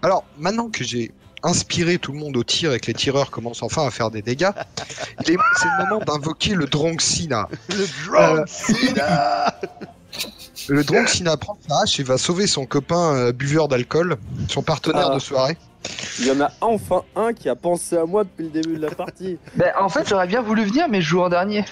Alors, maintenant que j'ai inspiré tout le monde au tir et que les tireurs commencent enfin à faire des dégâts, c'est le moment d'invoquer le Dronxina.
Le Dronxina.
Le Dronxina prend sa hache et va sauver son copain buveur d'alcool, son partenaire
Ah.
de soirée.
Il y en a enfin un qui a pensé à moi depuis le début de la partie.
Ben, en fait, j'aurais bien voulu venir, mais je joue en dernier.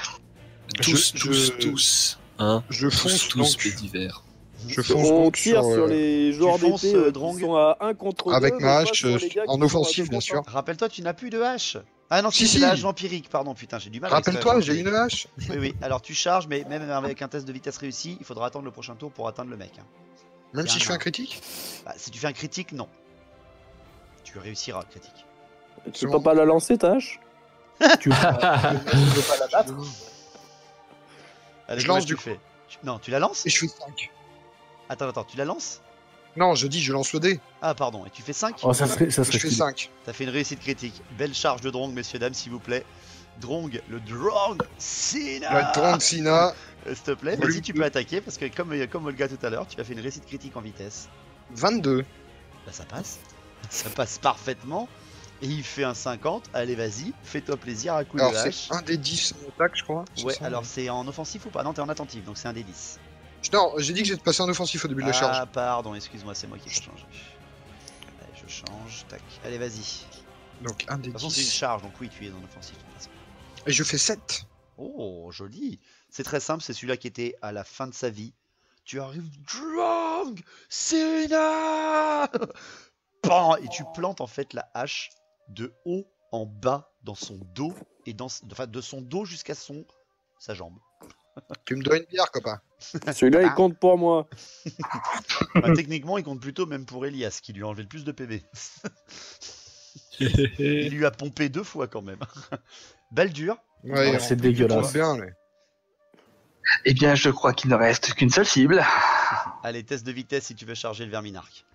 Tous. Hein,
Je fonce
tous
donc.
faits divers.
Je fonce
On
donc
tire sur les joueurs
tu fonces,
d'épée qui
Drong
sont à 1 contre 2.
avec ma
mais pas
hache
sur les gars
en
qui sont
offensif,
à 2
bien
contre
sûr.
Rappelle-toi, tu n'as plus de hache. Ah non,
Si,
c'est
si.
la hache vampirique, pardon, putain, j'ai du mal avec
Rappelle-toi,
ça,
j'ai une hache.
Oui, oui, alors tu charges, mais même avec un test de vitesse réussi, il faudra attendre le prochain tour pour atteindre le mec. Hein.
Même si je fais
un
un critique.
Bah, si tu fais un critique, non. Tu réussiras le critique.
Tu peux pas la lancer, ta hache?
Tu veux pas la battre?
Allez,
Je
comment
lance
tu
du
fais. Non, tu la lances?
Et je fais 5.
Attends, tu la lances?
Non, je dis, je lance le dé.
Ah, pardon, et tu fais 5?
Oh, ça serait
Je fais
stylé.
5.
T'as fait une réussite critique. Belle charge de Drong, messieurs, dames, s'il vous plaît. Drong, le Drong Sina.
Le Dronxina,
S'il te plaît,
Volume
vas-y, tu peux attaquer, parce que comme Olga tout à l'heure, tu as fait une réussite critique en vitesse.
22.
Bah ça passe. Ça passe parfaitement. Et il fait un 50. Allez, vas-y, fais-toi plaisir à coup
Alors,
de
c'est
hache.
un des 10 en attaque, je crois.
Ouais,
C'est ça.
alors c'est en offensif ou pas? Non, t'es en attentif, donc c'est un des 10.
Non, j'ai dit que j'étais passé en offensif au début de la charge.
Ah, pardon, excuse-moi, c'est moi qui ai pas changé. Allez, je change, tac. Allez, vas-y.
Donc, un
De
des
toute façon, c'est une
10.
charge, donc oui, tu es en offensif. de toute façon.
Et je fais 7.
Oh, joli. C'est très simple, c'est celui-là qui était à la fin de sa vie. Tu arrives, Drong Sina. Pan, et tu plantes en fait la hache de haut en bas dans son dos et enfin de son dos jusqu'à sa jambe.
Tu me dois une bière, copain.
Celui-là, il compte pour moi.
Bah, techniquement, il compte plutôt même pour Elias qui lui a enlevé le plus de PV. Il lui a pompé 2 fois quand même. Baldur.
Ouais,
c'est
on
dégueulasse.
compte bien, mais...
Eh bien, je crois qu'il ne reste qu'une seule cible.
Allez, test de vitesse si tu veux charger le verminarque.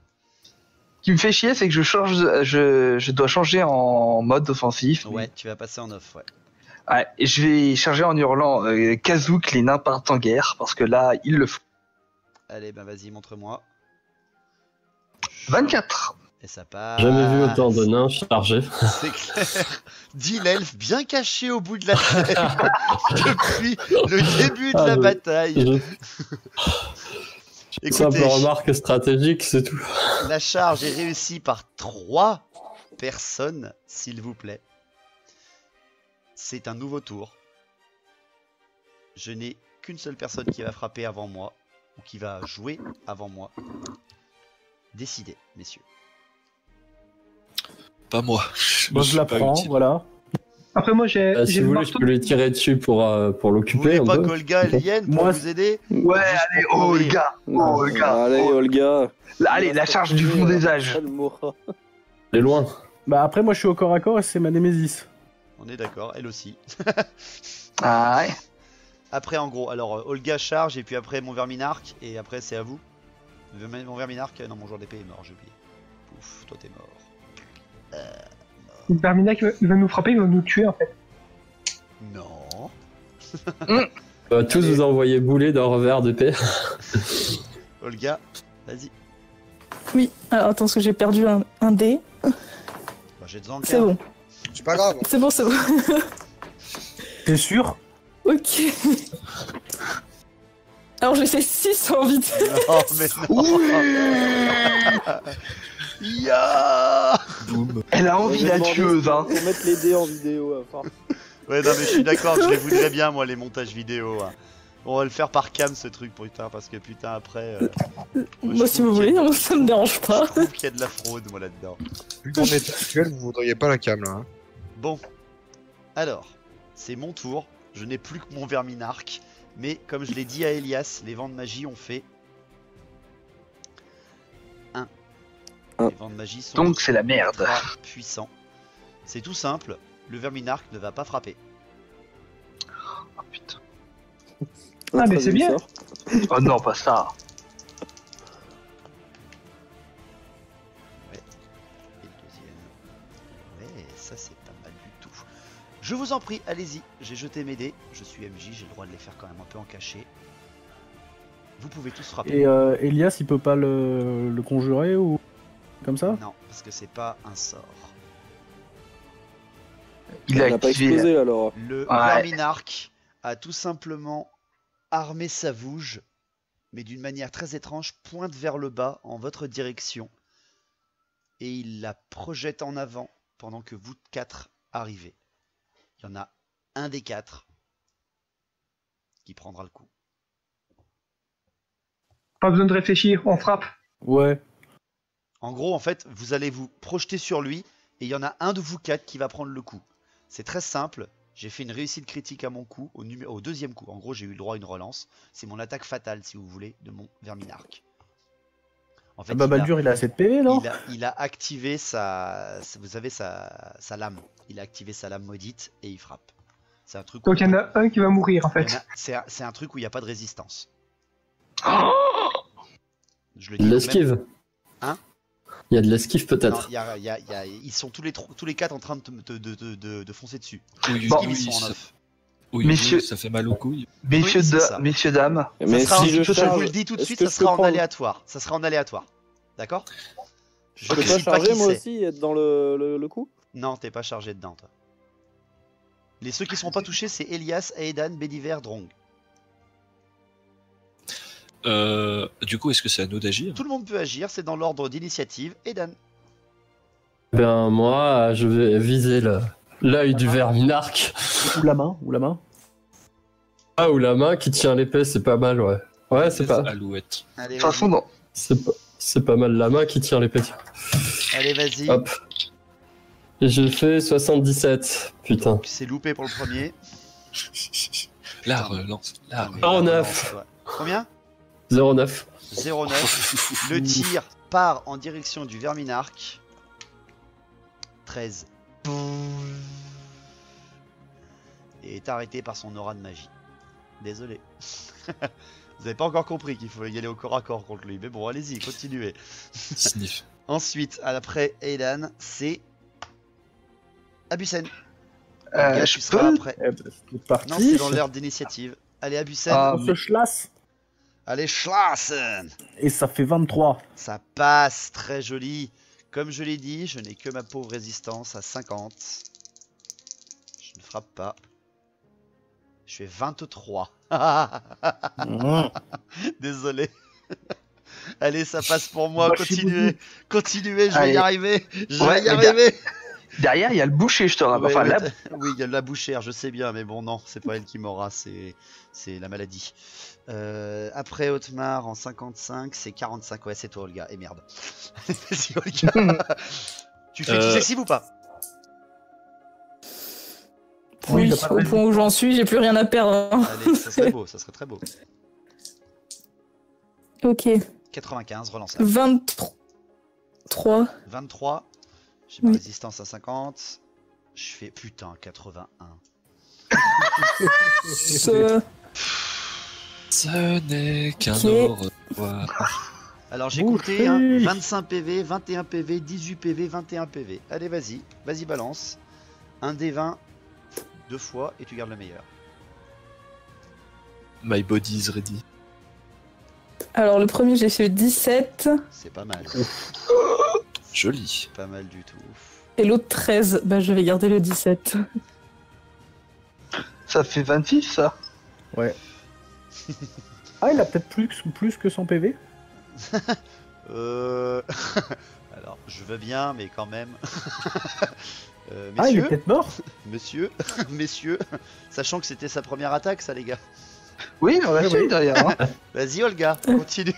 Ce qui me fait chier, c'est que je dois changer en mode offensif.
Ouais, tu vas passer en off, ouais.
Ouais, et je vais charger en hurlant Kazouk, les nains partent en guerre, parce que là, il le faut.
Allez, ben vas-y, montre-moi.
24.
Et ça passe.
Jamais vu autant de nains chargés.
C'est clair. Dit l'elfe bien caché au bout de la scène depuis le début de la bataille.
Simple
Écoutez,
remarque stratégique, c'est tout.
la charge est réussie par 3 personnes, s'il vous plaît. C'est un nouveau tour. Je n'ai qu'une seule personne qui va frapper avant moi, ou qui va jouer avant moi. Décidez, messieurs.
Pas moi.
Moi, je la prends, voilà.
Après, moi, j'ai
Si
j'ai
vous
le
voulez, je
marteau.
peux lui tirer dessus pour
Vous
l'occuper.
voulez pas
un peu.
qu'Olga et Lien pour
Moi,
vous aider?
Ouais,
Juste
allez,
pour
oh,
courir.
les gars. Oh, les gars.
Allez,
Oh.
Olga.
Allez, la charge du fond des âges.
Elle mourra.
Elle est loin.
Bah après, moi, je suis au corps à corps et c'est ma némésis.
On est d'accord, elle aussi.
Ah ouais.
Après, en gros, alors Olga charge et puis après mon verminarque et après c'est à vous. Mon verminarque, non, mon joueur d'épée est mort, j'ai oublié. Ouf, toi t'es mort.
Verminac, il va nous frapper, il va nous tuer en fait.
Non.
On va tous
Allez.
vous envoyer bouler d'un revers d'épée.
Olga, vas-y.
Oui, alors attends, parce que j'ai perdu un dé.
Bah, j'ai besoin
C'est bon,
C'est pas grave.
c'est bon, c'est bon.
T'es sûr?
Ok. Alors j'ai fait 6 en vite.
Oh, mais non. Ya.
Boum.
Elle a envie, la
J'ai demandé
tueuse, hein.
Faut mettre les dés en vidéo. Enfin.
Ouais, non, mais je suis d'accord, je les voudrais bien, moi, les montages vidéo. Hein. On va le faire par cam, ce truc, putain, parce que putain, après.
Moi, si vous voulez, ça me dérange pas.
Je trouve qu'il y a de la fraude, moi, là-dedans.
Vu qu'en état actuel, vous voudriez pas la cam là. Hein.
Bon. Alors, c'est mon tour. Je n'ai plus que mon Verminarque. Mais comme je l'ai dit à Elias, les vents de magie ont fait 1. Les vents de magie sont
Donc c'est la merde.
puissants. C'est tout simple. Le Verminarque ne va pas frapper.
Oh putain.
Ah, mais c'est bien.
Oh non, pas ça.
Ouais. Et le deuxième. Ouais, ça c'est pas mal du tout. Je vous en prie, allez-y. J'ai jeté mes dés. Je suis MJ, j'ai le droit de les faire quand même un peu en cachet. Vous pouvez tous frapper.
Et Elias, il peut pas le conjurer ou comme ça?
Non, parce que c'est pas un sort.
Il a
n'a pas
activé.
explosé alors.
Le
Ouais.
Verminarque a tout simplement armé sa vouge, mais d'une manière très étrange, pointe vers le bas en votre direction. Et il la projette en avant pendant que vous 4 arrivez. Il y en a un des 4 qui prendra le coup.
Pas besoin de réfléchir, on frappe.
Ouais.
En gros, en fait, vous allez vous projeter sur lui et il y en a un de vous 4 qui va prendre le coup. C'est très simple. J'ai fait une réussite critique à mon coup, au deuxième coup. En gros, j'ai eu le droit à une relance. C'est mon attaque fatale, si vous voulez, de mon Verminarque. En fait,
Ah bah Baldur, il a assez de PV, non?
il a activé vous savez, sa lame. Il a activé sa lame maudite et il frappe. C'est un truc.
Donc il y en a un qui va mourir en fait.
C'est un truc où il n'y a pas de résistance. Je le
Il y a
dis
de
même.
l'esquive.
Hein?
Il y a de l'esquive
Non,
peut-être.
ils sont tous les 4 en train de foncer dessus.
Oui,
Bon,
oui,
Ils sont en
ça-
9.
oui,
Messieurs-
oui, ça fait mal aux couilles.
Messieurs,
Oui, c'est ça.
messieurs, dames.
Mais
Ça sera
si
je
je
vous
charge,
le dis tout de
est-ce
suite,
que
ça
je
sera
peux
en
prendre-
aléatoire. Ça sera en aléatoire. D'accord?
Je peux pas
décide
charger
qui
moi
c'est.
aussi et être dans le coup?
Non, t'es pas chargé dedans, toi. Ceux qui seront pas touchés, c'est Elias, Aedan, Bédiver, Drong.
Du coup, est-ce que c'est à nous d'agir?
Tout le monde peut agir, c'est dans l'ordre d'initiative. Aedan.
Ben moi, je vais viser l'œil du Verminarque.
Ou la main, ou la main.
Ah, ou la main qui tient l'épée, c'est pas mal, ouais. Ouais, c'est pas...
Alouette.
Allez,
De toute façon,
vas-y.
non.
C'est pas mal la main qui tient l'épée.
Allez, vas-y.
Hop. Et j'ai fait 77. Putain.
C'est loupé pour le premier.
La relance. La
Ah, mais
Oh,
la
neuf.
relance, ouais. Combien?
09.
0,9. Le tir part en direction du Verminarque. 13. Et est arrêté par son aura de magie. Désolé. Vous avez pas encore compris qu'il faut y aller au corps à corps contre lui. Mais bon, allez-y, continuez.
Sniff.
Ensuite, après Aidan, c'est Abusen. Gars,
Je
tu seras
peux
après.
Eh ben, c'est parti.
Non, c'est dans l'ordre d'initiative. Allez, Abusen.
Ah,
On se schlass.
Allez, Schlassen.
Et ça fait 23.
Ça passe, très joli. Comme je l'ai dit, je n'ai que ma pauvre résistance à 50. Je ne frappe pas. Je fais 23. Désolé. Allez, ça passe pour moi.
Bah, je suis
Continuez. Continuez, je vais y
Allez.
arriver. Je
Ouais,
vais y
mais
arriver.
Derrière, il y a le boucher, je te rappelle.
Ouais,
Enfin,
ouais,
là,
oui, il y a de la bouchère, je sais bien, mais bon, non, c'est pas elle qui m'aura, c'est la maladie. Après Otmar en 55, c'est 45. Ouais, c'est toi, Olga. Et merde. Vas-y, Olga. Tu fais successive ou pas?
Oui,
t'as pas
au
raison.
point où j'en suis, j'ai plus rien à perdre. hein.
Allez, ça serait beau, ça serait très beau.
Ok.
95, relance.
23.
23. J'ai ma
Oui.
résistance à 50. Je fais putain 81.
Ce-
Ce n'est qu'un
Ok.
au revoir.
Alors j'ai
Boucher.
compté hein, 25 PV, 21 PV, 18 PV, 21 PV. Allez, vas-y, vas-y, balance. Un des 20, 2 fois, et tu gardes le meilleur.
My body is ready.
Alors, le premier, j'ai fait 17.
C'est pas mal.
Joli.
Pas mal du tout.
Et l'autre 13. Bah, je vais garder le 17.
ça fait 26, ça.
Ouais. Ah, il a peut-être plus que 100 PV.
Alors, je veux bien, mais quand même.
Ah, il est
Messieurs,
peut-être mort.
messieurs, sachant que c'était sa première attaque, ça, les gars.
Oui, on l'a fait derrière. Hein.
Vas-y, Olga, continue.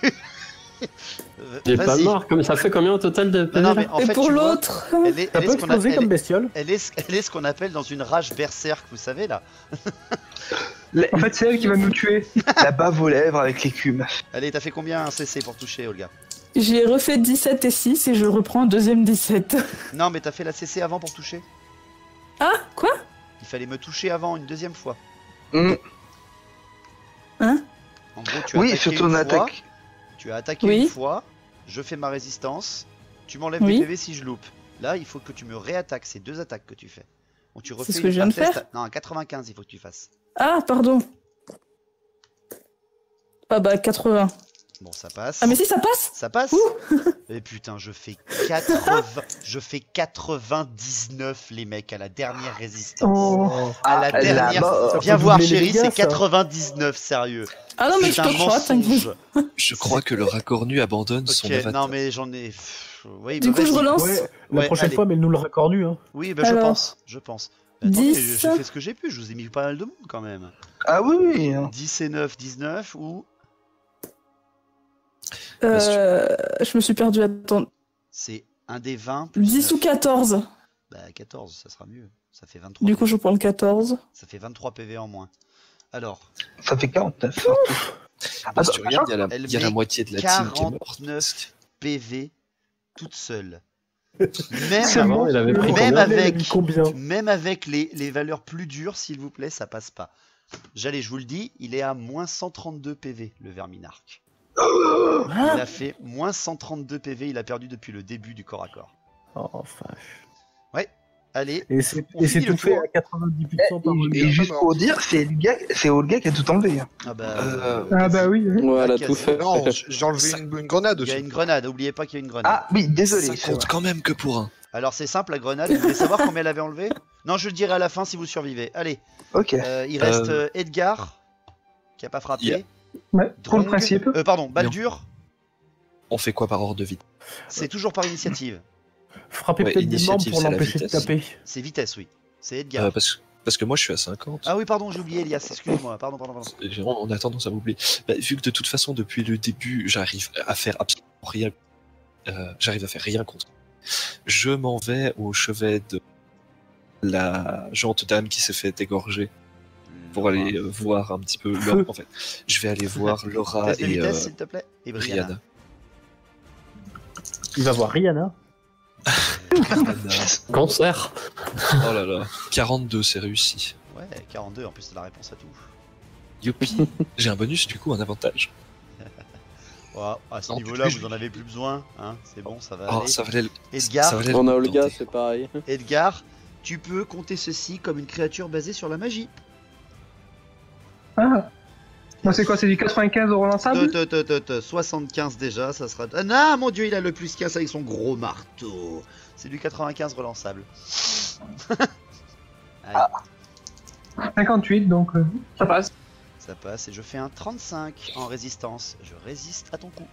Il est pas
Vas-y.
mort, ça fait combien au total de PV
Non,
là
mais en
Et
fait,
pour
tu vois,
l'autre
elle est
Ça peut
ce qu'on
exploser comme bestiole.
elle est ce qu'on appelle dans une rage berserk, vous savez là.
En fait, c'est elle qui va nous tuer.
La bave aux lèvres avec l'écume.
Allez, t'as fait combien un CC pour toucher, Olga?
J'ai refait 17 et 6 et je reprends un deuxième 17.
Non, mais t'as fait la CC avant pour toucher.
Ah, quoi?
Il fallait me toucher avant une deuxième fois.
Mm.
Hein?
En gros, tu as
Oui,
attaqué
surtout
une
on
fois,
attaque.
tu as attaqué
Oui.
une fois, je fais ma résistance, tu m'enlèves
Oui.
des PV si je loupe. Là, il faut que tu me réattaques, c'est 2 attaques que tu fais. Donc tu refais
ce que je viens
un
de
test
faire.
Non, un 95, il faut que tu fasses.
Ah, pardon. Ah bah 80.
Bon, ça passe.
Ah mais si, ça passe.
Ça passe.
Ouh.
Et putain, je fais 80, je fais 99 les mecs à la dernière résistance.
Oh.
À la
la
dernière.
mort.
Viens
Faut
voir
doubler les
chérie,
dégâts,
c'est
ça.
99 sérieux.
Ah non mais je
C'est
te
un
crois, t'inquiète.
mensonge.
Je crois que le raccornu abandonne son
Ok,
avatar.
non mais j'en ai. Oui,
Du
bah,
coup je
vas-y.
relance.
Ouais, la
Ouais,
prochaine
allez.
fois, mais nous le raccord nu. Hein.
Oui, bah je
Alors,
pense, je pense. Mais attendez,
10.
j'ai fait ce que j'ai pu, je vous ai mis pas mal de monde quand même.
Ah oui, oui.
10 et 9, 19 ou
Je me suis perdu, attends.
c'est un des 20 plus
10 ou
9.
14.
Bah 14, ça sera mieux. Ça fait 23.
Du coup je prends le 14.
Ça fait 23 PV en moins. Alors,
Ça fait 49.
Bah, si tu regardes, il y a la,
elle
il y a la
met
moitié de la team qui est morte.
49 PV toute seule.
C'est
Même,
bon,
il avait pris
même
combien
avec,
Combien
même avec les valeurs plus dures, s'il vous plaît, ça passe pas. J'allais, je vous le dis, il est à moins 132 PV, le Verminarque. Il a fait moins 132 PV, il a perdu depuis le début du corps à corps.
Oh, vache.
Ouais, allez.
Et c'est
On finit le
tout fait
tour.
à 90% par
Et juste pour dire, c'est Olga qui a tout enlevé. Hein.
Ah bah,
Ah bah oui. oui.
Ouais, elle a
Ok,
tout
c'est-
fait.
Non, j'ai enlevé une grenade
il y a
aussi.
une grenade, n'oubliez pas qu'il y a une grenade.
Ah oui, désolé.
Ça
c'est
compte
vrai.
quand même que pour un.
Alors c'est simple, la grenade, vous voulez savoir combien elle avait enlevé? Non, je le dirai à la fin si vous survivez. Allez,
Ok.
il reste Edgar, qui a pas frappé.
Yeah.
Ouais, pour le
Drong,
principe.
pardon, Baldur,
On fait quoi par ordre de vie?
c'est toujours par initiative.
Frapper
Ouais,
peut-être des membres
initiative,
pour
c'est la
l'empêcher de
vitesse.
taper.
C'est vitesse, oui. C'est Edgar.
Parce que moi je suis à 50.
Ah oui, pardon, j'ai oublié Elias, excusez-moi. Pardon.
Et on a tendance à m'oublier. Bah, vu que de toute façon, depuis le début, j'arrive à faire absolument rien. J'arrive à faire rien contre. Je m'en vais au chevet de la jante dame qui s'est fait égorger pour aller voir un petit peu Laura. En fait, je vais aller voir Laura
Test de
et
vitesse, s'il te plaît. Et Brianna.
Brianna.
Il va voir Rihanna.
Cancer.
Oh là là, 42, c'est réussi.
Ouais, 42, en plus c'est la réponse à tout.
Youpi, j'ai un bonus du coup, un avantage.
Ouais, à ce
En
niveau-là,
plus,
vous en avez plus besoin. Hein, c'est bon, ça va
Oh,
aller.
ça valait le.
Edgar,
ça valait le
On a
coup de
Olga,
tenter.
c'est pareil.
Edgar, tu peux compter ceci comme une créature basée sur la magie.
Ah. Moi, c'est quoi? C'est du 95 au relançable?
75 déjà, ça sera... Ah non, mon dieu, il a le plus 15 avec son gros marteau. C'est du 95 relançable. Allez,
58, donc ça passe.
ça passe et je fais un 35 en résistance. Je résiste à ton coup.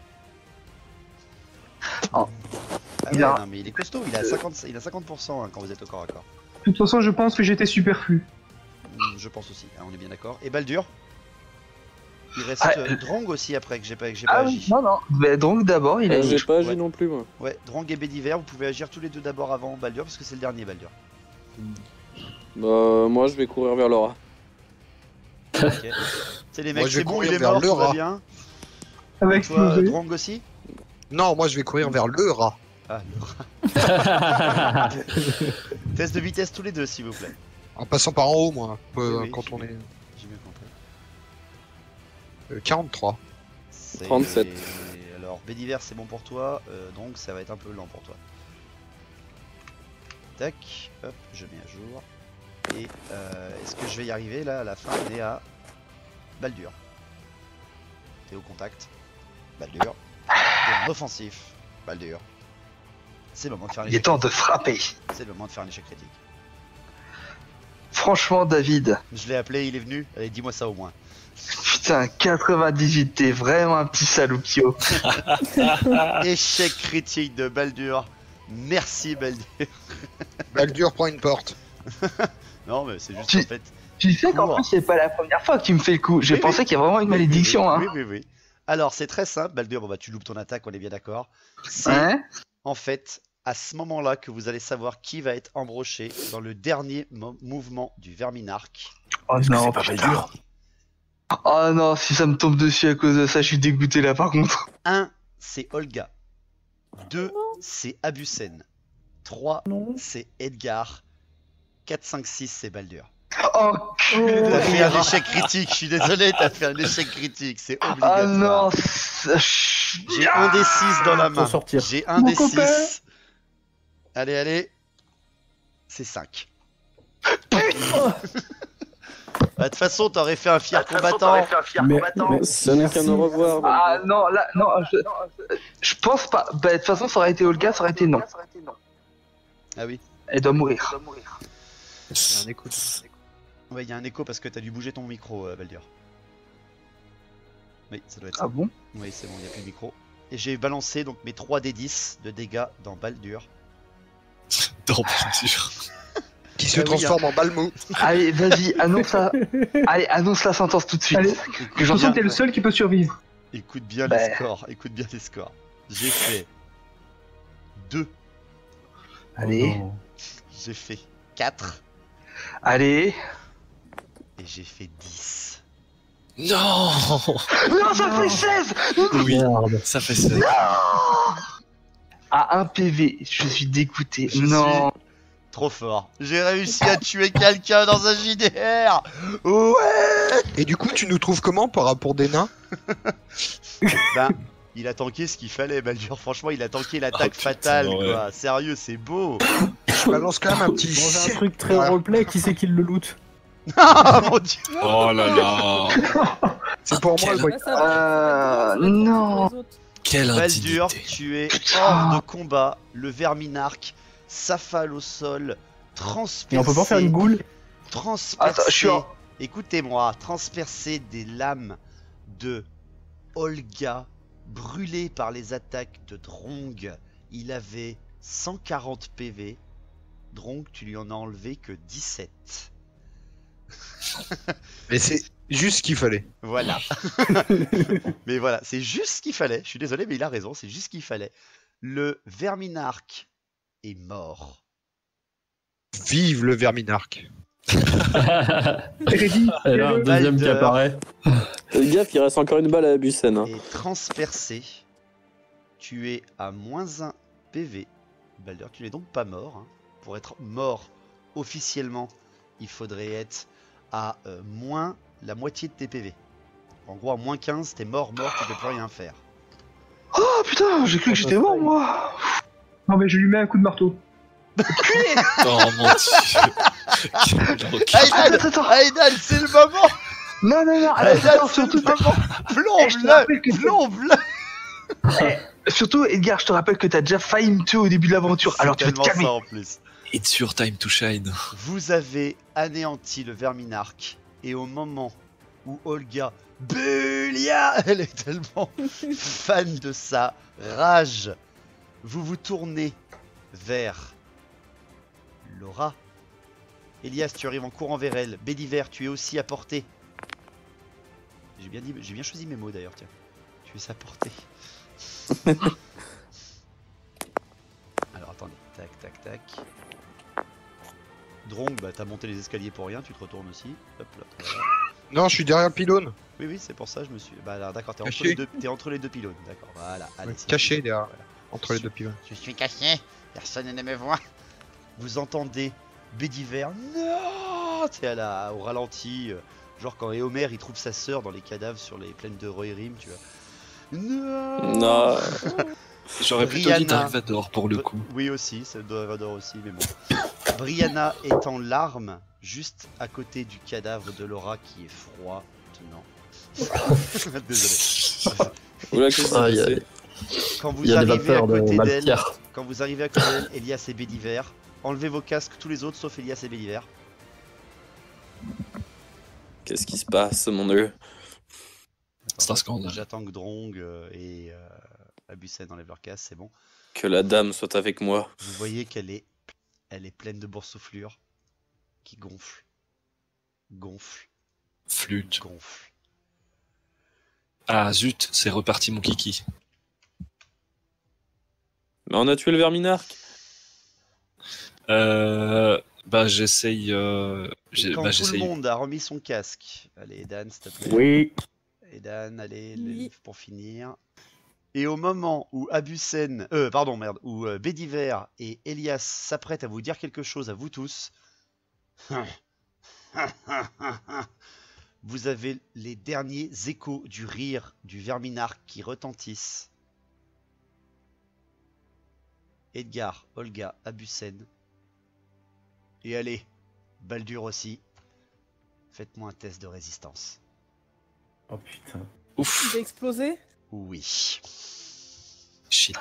Oh.
Ah
Il
ouais,
a-
non, mais il est costaud, il a 50% hein, quand vous êtes au corps à corps.
De toute façon, je pense que j'étais superflu.
Je pense aussi, hein, on est bien d'accord. Et Baldur, il reste
Ah,
Drong aussi après que j'ai pas
Ah
agi.
oui, non. Mais donc d'abord, il a
J'ai pas agi
Ouais.
non plus, moi.
Ouais, Drong et Bédiver, vous pouvez agir tous les deux d'abord avant Baldur parce que c'est le dernier Baldur.
Bah, moi, je vais courir vers Laura.
Ok. C'est les
Moi,
mecs,
je vais
c'est bon,
courir
il est
vers
mort,
le
tout va
rat.
bien.
Avec
Toi,
Fusée.
Drong aussi?
Non, moi je vais courir vers le rat.
Ah, le rat. Test de vitesse tous les deux, s'il vous plaît.
En passant par en haut, moi,
Oui,
quand
j'ai
on
bien-
est.
J'ai bien compris.
43.
C'est-
37.
Alors, Bédiver, c'est bon pour toi, donc ça va être un peu lent pour toi. Tac, hop, je mets à jour. Et est-ce que je vais y arriver là à la fin? On est à Baldur. T'es au contact. Baldur. T'es en offensif. Baldur. C'est le moment de faire un
Il est
échec.
temps de frapper.
C'est le moment de faire un échec critique.
Franchement, David,
Je l'ai appelé, il est venu. Allez, dis-moi ça au moins.
putain, 98, t'es vraiment un petit saloupio.
Échec critique de Baldur. Merci Baldur.
Baldur prend une porte.
Non mais c'est juste
Tu-
en fait...
Tu sais qu'en
Cours.
plus, c'est pas la première fois que tu me fais le coup. J'ai
Oui,
pensé
oui.
qu'il y a vraiment une malédiction, hein.
Oui. Alors c'est très simple, Baldur, bon bah tu loupes ton attaque, on est bien d'accord. C'est
Ouais.
en fait à ce moment-là que vous allez savoir qui va être embroché dans le dernier mouvement du Verminarque.
Oh non, putain. Oh non, si ça me tombe dessus à cause de ça, je suis dégoûté là par contre.
1, c'est Olga. 2, c'est Abusen. 3, c'est Edgar. 4, 5, 6, c'est Baldur.
Oh,
T'as fait un échec critique, je suis désolé, t'as fait un échec critique, c'est obligatoire.
ah non.
J'ai un des 6 dans la
Faut
main.
sortir.
J'ai un
Mon
des
copain.
6. Allez. C'est 5. Bah, de toute façon, t'aurais fait un fier combattant.
Mais
Ce n'est qu'un au revoir.
Ah non, là, non, je pense pas. Bah, de toute façon, ça aurait été Olga, ça aurait été non.
Ah oui.
Elle doit mourir.
Il y a un écho.
Ouais, il y a un écho parce que t'as dû bouger ton micro, Baldur. Oui, ça doit être ça.
Ah bon?
Oui, c'est bon, il n'y a plus de micro. Et j'ai balancé donc mes 3 des 10 de dégâts dans Baldur.
Dans Baldur.
Qui se
oui,
transforme en balmou.
Allez, vas-y, annonce la... Allez, annonce la sentence tout de suite.
Allez,
Que
de toute
j'en
façon,
viens.
t'es le seul qui peut survivre.
Écoute bien
Bah.
les scores, écoute bien les scores. J'ai fait 2,
Allez,
j'ai fait 4
allez.
et j'ai fait 10.
Non.
Non, ça fait 16.
Oui,
Merde.
ça fait ça.
À 1 PV, je suis dégoûté.
Je
Non.
Trop fort. J'ai réussi à tuer quelqu'un dans un JDR. Ouais.
Et du coup, tu nous trouves comment par rapport des nains?
Ben, il a tanké ce qu'il fallait, Baldur. Franchement, il a tanké l'attaque
Oh, putain,
fatale,
ouais.
quoi. Sérieux, c'est beau.
Je balance quand même un petit.
Bon, j'ai un truc très
Ouais.
roleplay, qui c'est qui le loot?
Ah mon dieu.
Oh là là.
C'est pour moi le bruit.
Non.
Quelle
Baldur,
indignité.
tu es hors de combat. Le Verminarque s'affale au sol, transpercé.
Et on peut pas faire une goule?
Transpercé.
Attends, je suis en-
Écoutez-moi, transpercé des lames de Olga, brûlé par les attaques de Drong. Il avait 140 PV. Drong, tu lui en as enlevé que 17.
Mais c'est juste ce qu'il fallait.
Voilà. Mais voilà, c'est juste ce qu'il fallait. Je suis désolé, mais il a raison, c'est juste ce qu'il fallait. Le Verminarque est mort.
Vive le Verminarque.
Ready,
Et là, un deuxième qui
Baldur.
apparaît.
Fais gaffe, il reste encore une balle à Abusen. Hein.
Et transpercé. Tu es à -1 PV. Baldur, tu n'es donc pas mort. Hein. Pour être mort officiellement, il faudrait être à moins la moitié de tes PV. En gros, à -15, t'es mort, tu peux plus rien faire.
Oh putain, j'ai cru que j'étais mort moi.
Non, mais je lui mets un coup de marteau.
Oh mon dieu. Quel enculé.
Attends.
Aidan, c'est le moment.
Non,
Aidan,
attends,
c'est le
surtout,
moment.
je te rappelle que-
Plombe-le.
surtout, Edgar, je te rappelle que t'as déjà failli me tuer au début de l'aventure, alors tu vas te
Tellement
calmer.
ça en plus.
It's your time to shine.
Vous avez anéanti le Verminarque et au moment où Olga Bulia, elle est tellement fan de sa rage, vous vous tournez vers Laura. Elias, tu arrives en courant vers elle. Béliver, tu es aussi à portée. J'ai bien choisi mes mots d'ailleurs, tiens. Tu es à portée. Alors attendez, tac. Drong, bah t'as monté les escaliers pour rien, tu te retournes aussi. Hop là. Voilà.
Non, je suis derrière le pylône.
Oui, c'est pour ça, je me suis. Bah alors, d'accord, t'es
Caché.
entre les deux pylônes, d'accord, voilà. Allez, c'est
Caché
parti.
derrière,
Voilà.
entre les deux pylônes.
Je suis caché, personne ne me voit. Vous entendez Bédiver, non, t'es au ralenti, genre quand Éomer il trouve sa sœur dans les cadavres sur les plaines de Rohirrim, tu vois. Non.
Non.
J'aurais plutôt dit
Brianna.
Darkvador pour le coup.
Oui aussi, ça doit Vador aussi, mais bon. Brianna est en larmes, juste à côté du cadavre de Laura qui est froid maintenant. Désolé.
Oula, qu'est-ce qui s'est
Aïe,
passé
aïe.
Quand vous
Il y a des
arrivez à
vapeurs de
côté d'elle,
matière.
quand vous arrivez à côté d'elle, Elias et Bédiver, enlevez vos casques tous les autres sauf Elias et Bédiver.
Qu'est-ce qui se passe, mon dieu?
C'est un scandale.
J'attends que Drong et Abusen enlèvent leurs casques, c'est bon.
Que la dame soit avec moi.
Vous voyez qu'elle est pleine de boursouflures qui gonflent, gonflent,
Flûte.
gonflent.
Ah zut, c'est reparti mon kiki.
Mais on a tué le verminarque.
Bah j'essaye.
Et quand tout le
j'essaye.
monde a remis son casque, allez Edan, s'il te plaît.
Oui.
Edan, allez,
Oui.
pour finir. Et au moment où où Bédiver et Elias s'apprêtent à vous dire quelque chose à vous tous, vous avez les derniers échos du rire du verminarque qui retentissent. Edgar, Olga, Abusen. Et allez, Baldur aussi. Faites-moi un test de résistance.
Oh putain.
Il
Ouf.
va exploser.
Oui.
Shit.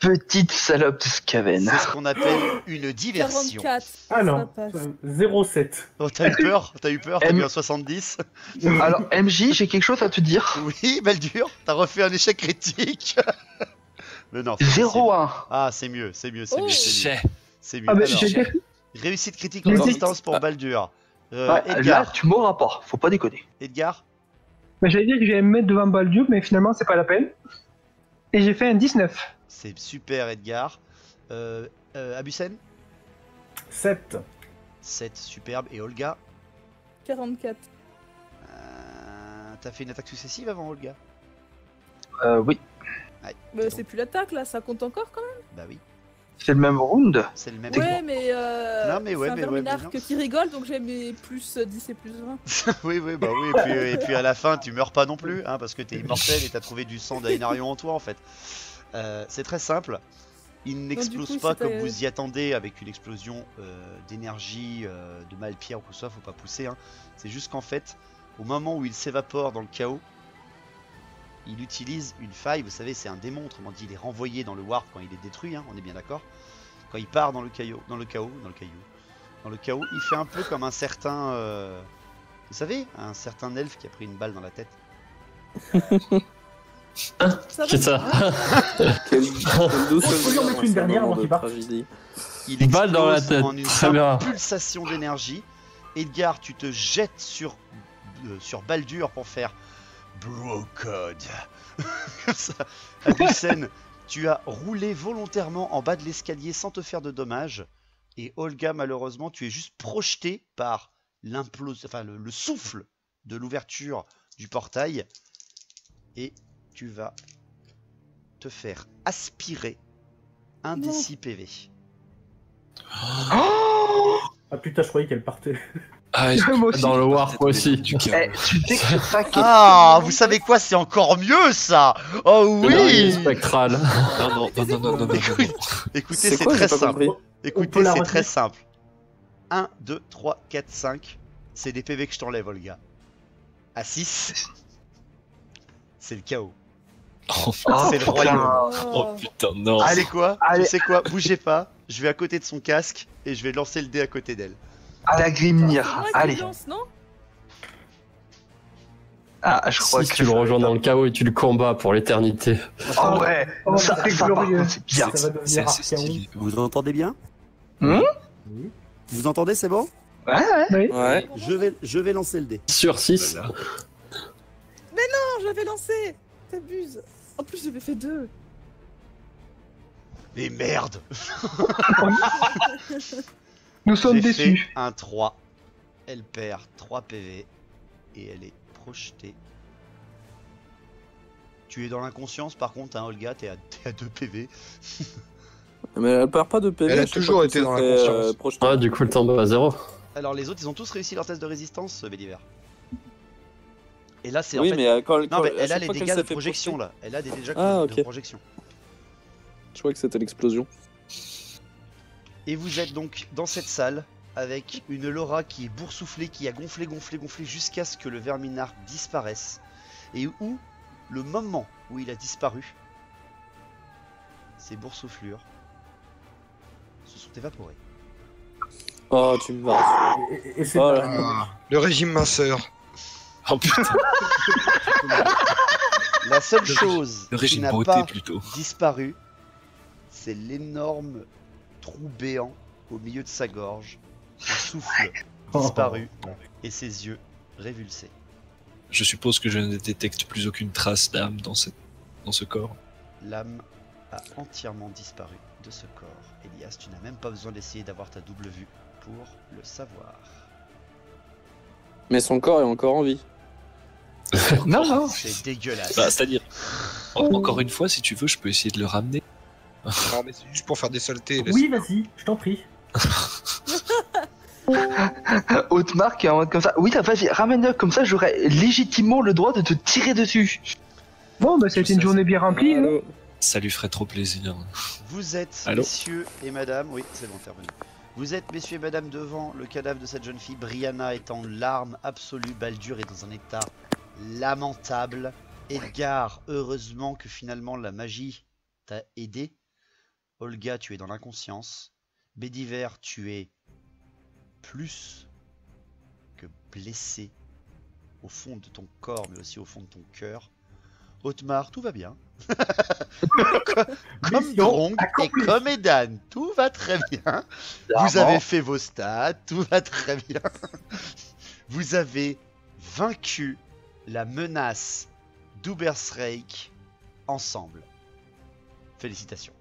Petite salope de Skaven.
C'est ce qu'on appelle une diversion.
44.
Ah non,
Ça passe.
0,7.
Oh, t'as eu peur? T'as eu
M-
un 70?
Alors, MJ, j'ai quelque chose à te dire.
Oui, Baldur, t'as refait un échec critique. Mais non, c'est possible.
0,1.
Ah, c'est mieux, c'est mieux, c'est
Oh.
mieux, c'est mieux.
Chais.
C'est mieux.
Ah bah,
Alors,
j'ai
réussite critique
Mais
en
dites-
résistance pour Baldur.
Ouais, là,
Edgar,
tu m'auras pas. Faut pas déconner.
Edgar,
Bah, j'allais dire que j'allais me mettre devant Baldur, mais finalement, c'est pas la peine. Et j'ai fait un 19.
c'est super Edgar. Abusen,
7.
7, superbe. Et Olga,
44.
t'as fait une attaque successive avant Olga?
Oui.
Ouais,
Mais c'est plus l'attaque là, ça compte encore quand même.
bah oui,
C'est le même round.
c'est le même.
Ouais, mais
Non, mais ouais,
c'est un
mais ouais, mais
verminarque
non.
qui rigole, donc j'ai mes plus 10 et plus 20.
Oui, oui, bah oui, et puis à la fin, tu meurs pas non plus, hein, parce que t'es immortel et t'as trouvé du sang d'Aenarion en toi, en fait. C'est très simple. Il n'explose
coup,
pas
c'était-
comme vous y attendez avec une explosion d'énergie, de malpierre ou quoi que ce soit, faut pas pousser. Hein. C'est juste qu'en fait, au moment où il s'évapore dans le chaos, il utilise une faille. Vous savez, c'est un démon, autrement dit, il est renvoyé dans le warp quand il est détruit, hein, on est bien d'accord. Quand il part dans le chaos, il fait un peu comme un certain, vous savez, un certain elfe qui a pris une balle dans la tête.
Ça
C'est ça.
Quel doux
faut lui en mettre une dernière avant qu'il parte.
tragédie.
Il
Balle dans la
explose
tête,
en une
très
simple
bien.
pulsation d'énergie. Edgar, tu te jettes sur Baldur pour faire Bro Code. Comme ça. Abusen, tu as roulé volontairement en bas de l'escalier sans te faire de dommages. Et Olga, malheureusement, tu es juste projeté par l'implosion, enfin le souffle de l'ouverture du portail. Et tu vas te faire aspirer un des
Non.
6 PV.
Ah putain, je croyais qu'elle partait.
Ah,
Moi aussi.
Dans le warp aussi.
Du chaos.
Eh, tu sais que c'est ça qui est...
Ah, vous savez quoi, c'est encore mieux ça. Oh
L'araignée
oui.
spectrale.
Non.
Écoutez,
C'est
c'est
quoi,
très
j'ai pas
simple.
compris.
On
Écoutez,
peut la
c'est
retenir.
très simple. 1, 2, 3, 4, 5. C'est des PV que je t'enlève, Olga. À 6, c'est le chaos.
Oh,
C'est le royaume.
oh putain, non.
Tu sais quoi
allez.
Tu sais quoi Bougez pas. Je vais à côté de son casque et je vais lancer le dé à côté d'elle.
À la
C'est
Grimnir.
moi qui
Allez.
lance, non?
Ah, je crois
Si
que
tu le rejoins dans le chaos et tu le combats pour l'éternité.
Oh ouais.
Oh,
Ça,
c'est
ça,
glorieux.
par contre, c'est bien.
Ça va
C'est
devenir
assez
Archaon.
stylé.
Vous entendez bien?
Hmm
Oui.
Vous entendez, c'est bon?
Ouais, ouais.
Oui.
Ouais.
Je vais lancer le dé.
Sur 6.
Voilà.
Non, je l'avais lancé. T'abuses. En plus, j'avais fait 2.
Mais merde.
Nous sommes
J'ai fait
déçus.
un 3. Elle perd 3 PV et elle est projetée. Tu es dans l'inconscience par contre, hein, Olga, t'es à 2 PV.
Mais elle perd pas de PV.
Elle a
je sais
toujours
pas
été
qui
dans
s'est
la
fait,
conscience.
projeter.
Ah, du coup, le tombe à 0.
Alors les autres, ils ont tous réussi leur test de résistance, Bédiver. Et là, c'est
Oui,
en fait...
mais quand,
Non, mais
à
elle a
chaque
les
fois qu'elle
dégâts
s'est
de
fait
projection
projeter-
là. Elle a des dégâts
Ah,
de
ok.
projection.
Je crois que c'était l'explosion.
Et vous êtes donc dans cette salle avec une Laura qui est boursouflée, qui a gonflé jusqu'à ce que le verminarque disparaisse. Et où, le moment où il a disparu, ces boursouflures se sont évaporées.
Oh, tu me vas.
Et c'est
Oh
pas
là.
la-
Ah, le régime minceur.
Oh putain,
La seule chose
le
qui
régime
n'a
beauté
pas
plutôt.
disparu, c'est l'énorme trou béant au milieu de sa gorge, son souffle disparu et ses yeux révulsés.
Je suppose que je ne détecte plus aucune trace d'âme dans ce corps.
L'âme a entièrement disparu de ce corps. Elias, tu n'as même pas besoin d'essayer d'avoir ta double vue pour le savoir.
Mais son corps est encore en vie.
Non, non.
C'est dégueulasse.
Bah, c'est-à-dire, encore une fois, si tu veux, je peux essayer de le ramener.
Non, mais c'est juste pour faire des saletés.
Oui, vas-y, je t'en prie.
Autmar qui est en mode comme ça. Oui, vas-y, ramène-le comme ça, j'aurais légitimement le droit de te tirer dessus.
Bon, bah, c'était une journée bien remplie. Hein.
Ça lui ferait trop plaisir.
Vous êtes,
Allô
messieurs et madame, oui, c'est bon, terminé. Vous êtes, messieurs et madame, devant le cadavre de cette jeune fille. Brianna est en larmes absolues. Baldur est dans un état lamentable. Edgar, heureusement que finalement la magie t'a aidé. Olga, tu es dans l'inconscience. Bédiver, tu es plus que blessé au fond de ton corps, mais aussi au fond de ton cœur. Otmar, tout va bien. Comme Drong et comme Edan, tout va très bien. Vous avez fait vos stats, tout va très bien. Vous avez vaincu la menace d'Ubersreik ensemble. Félicitations.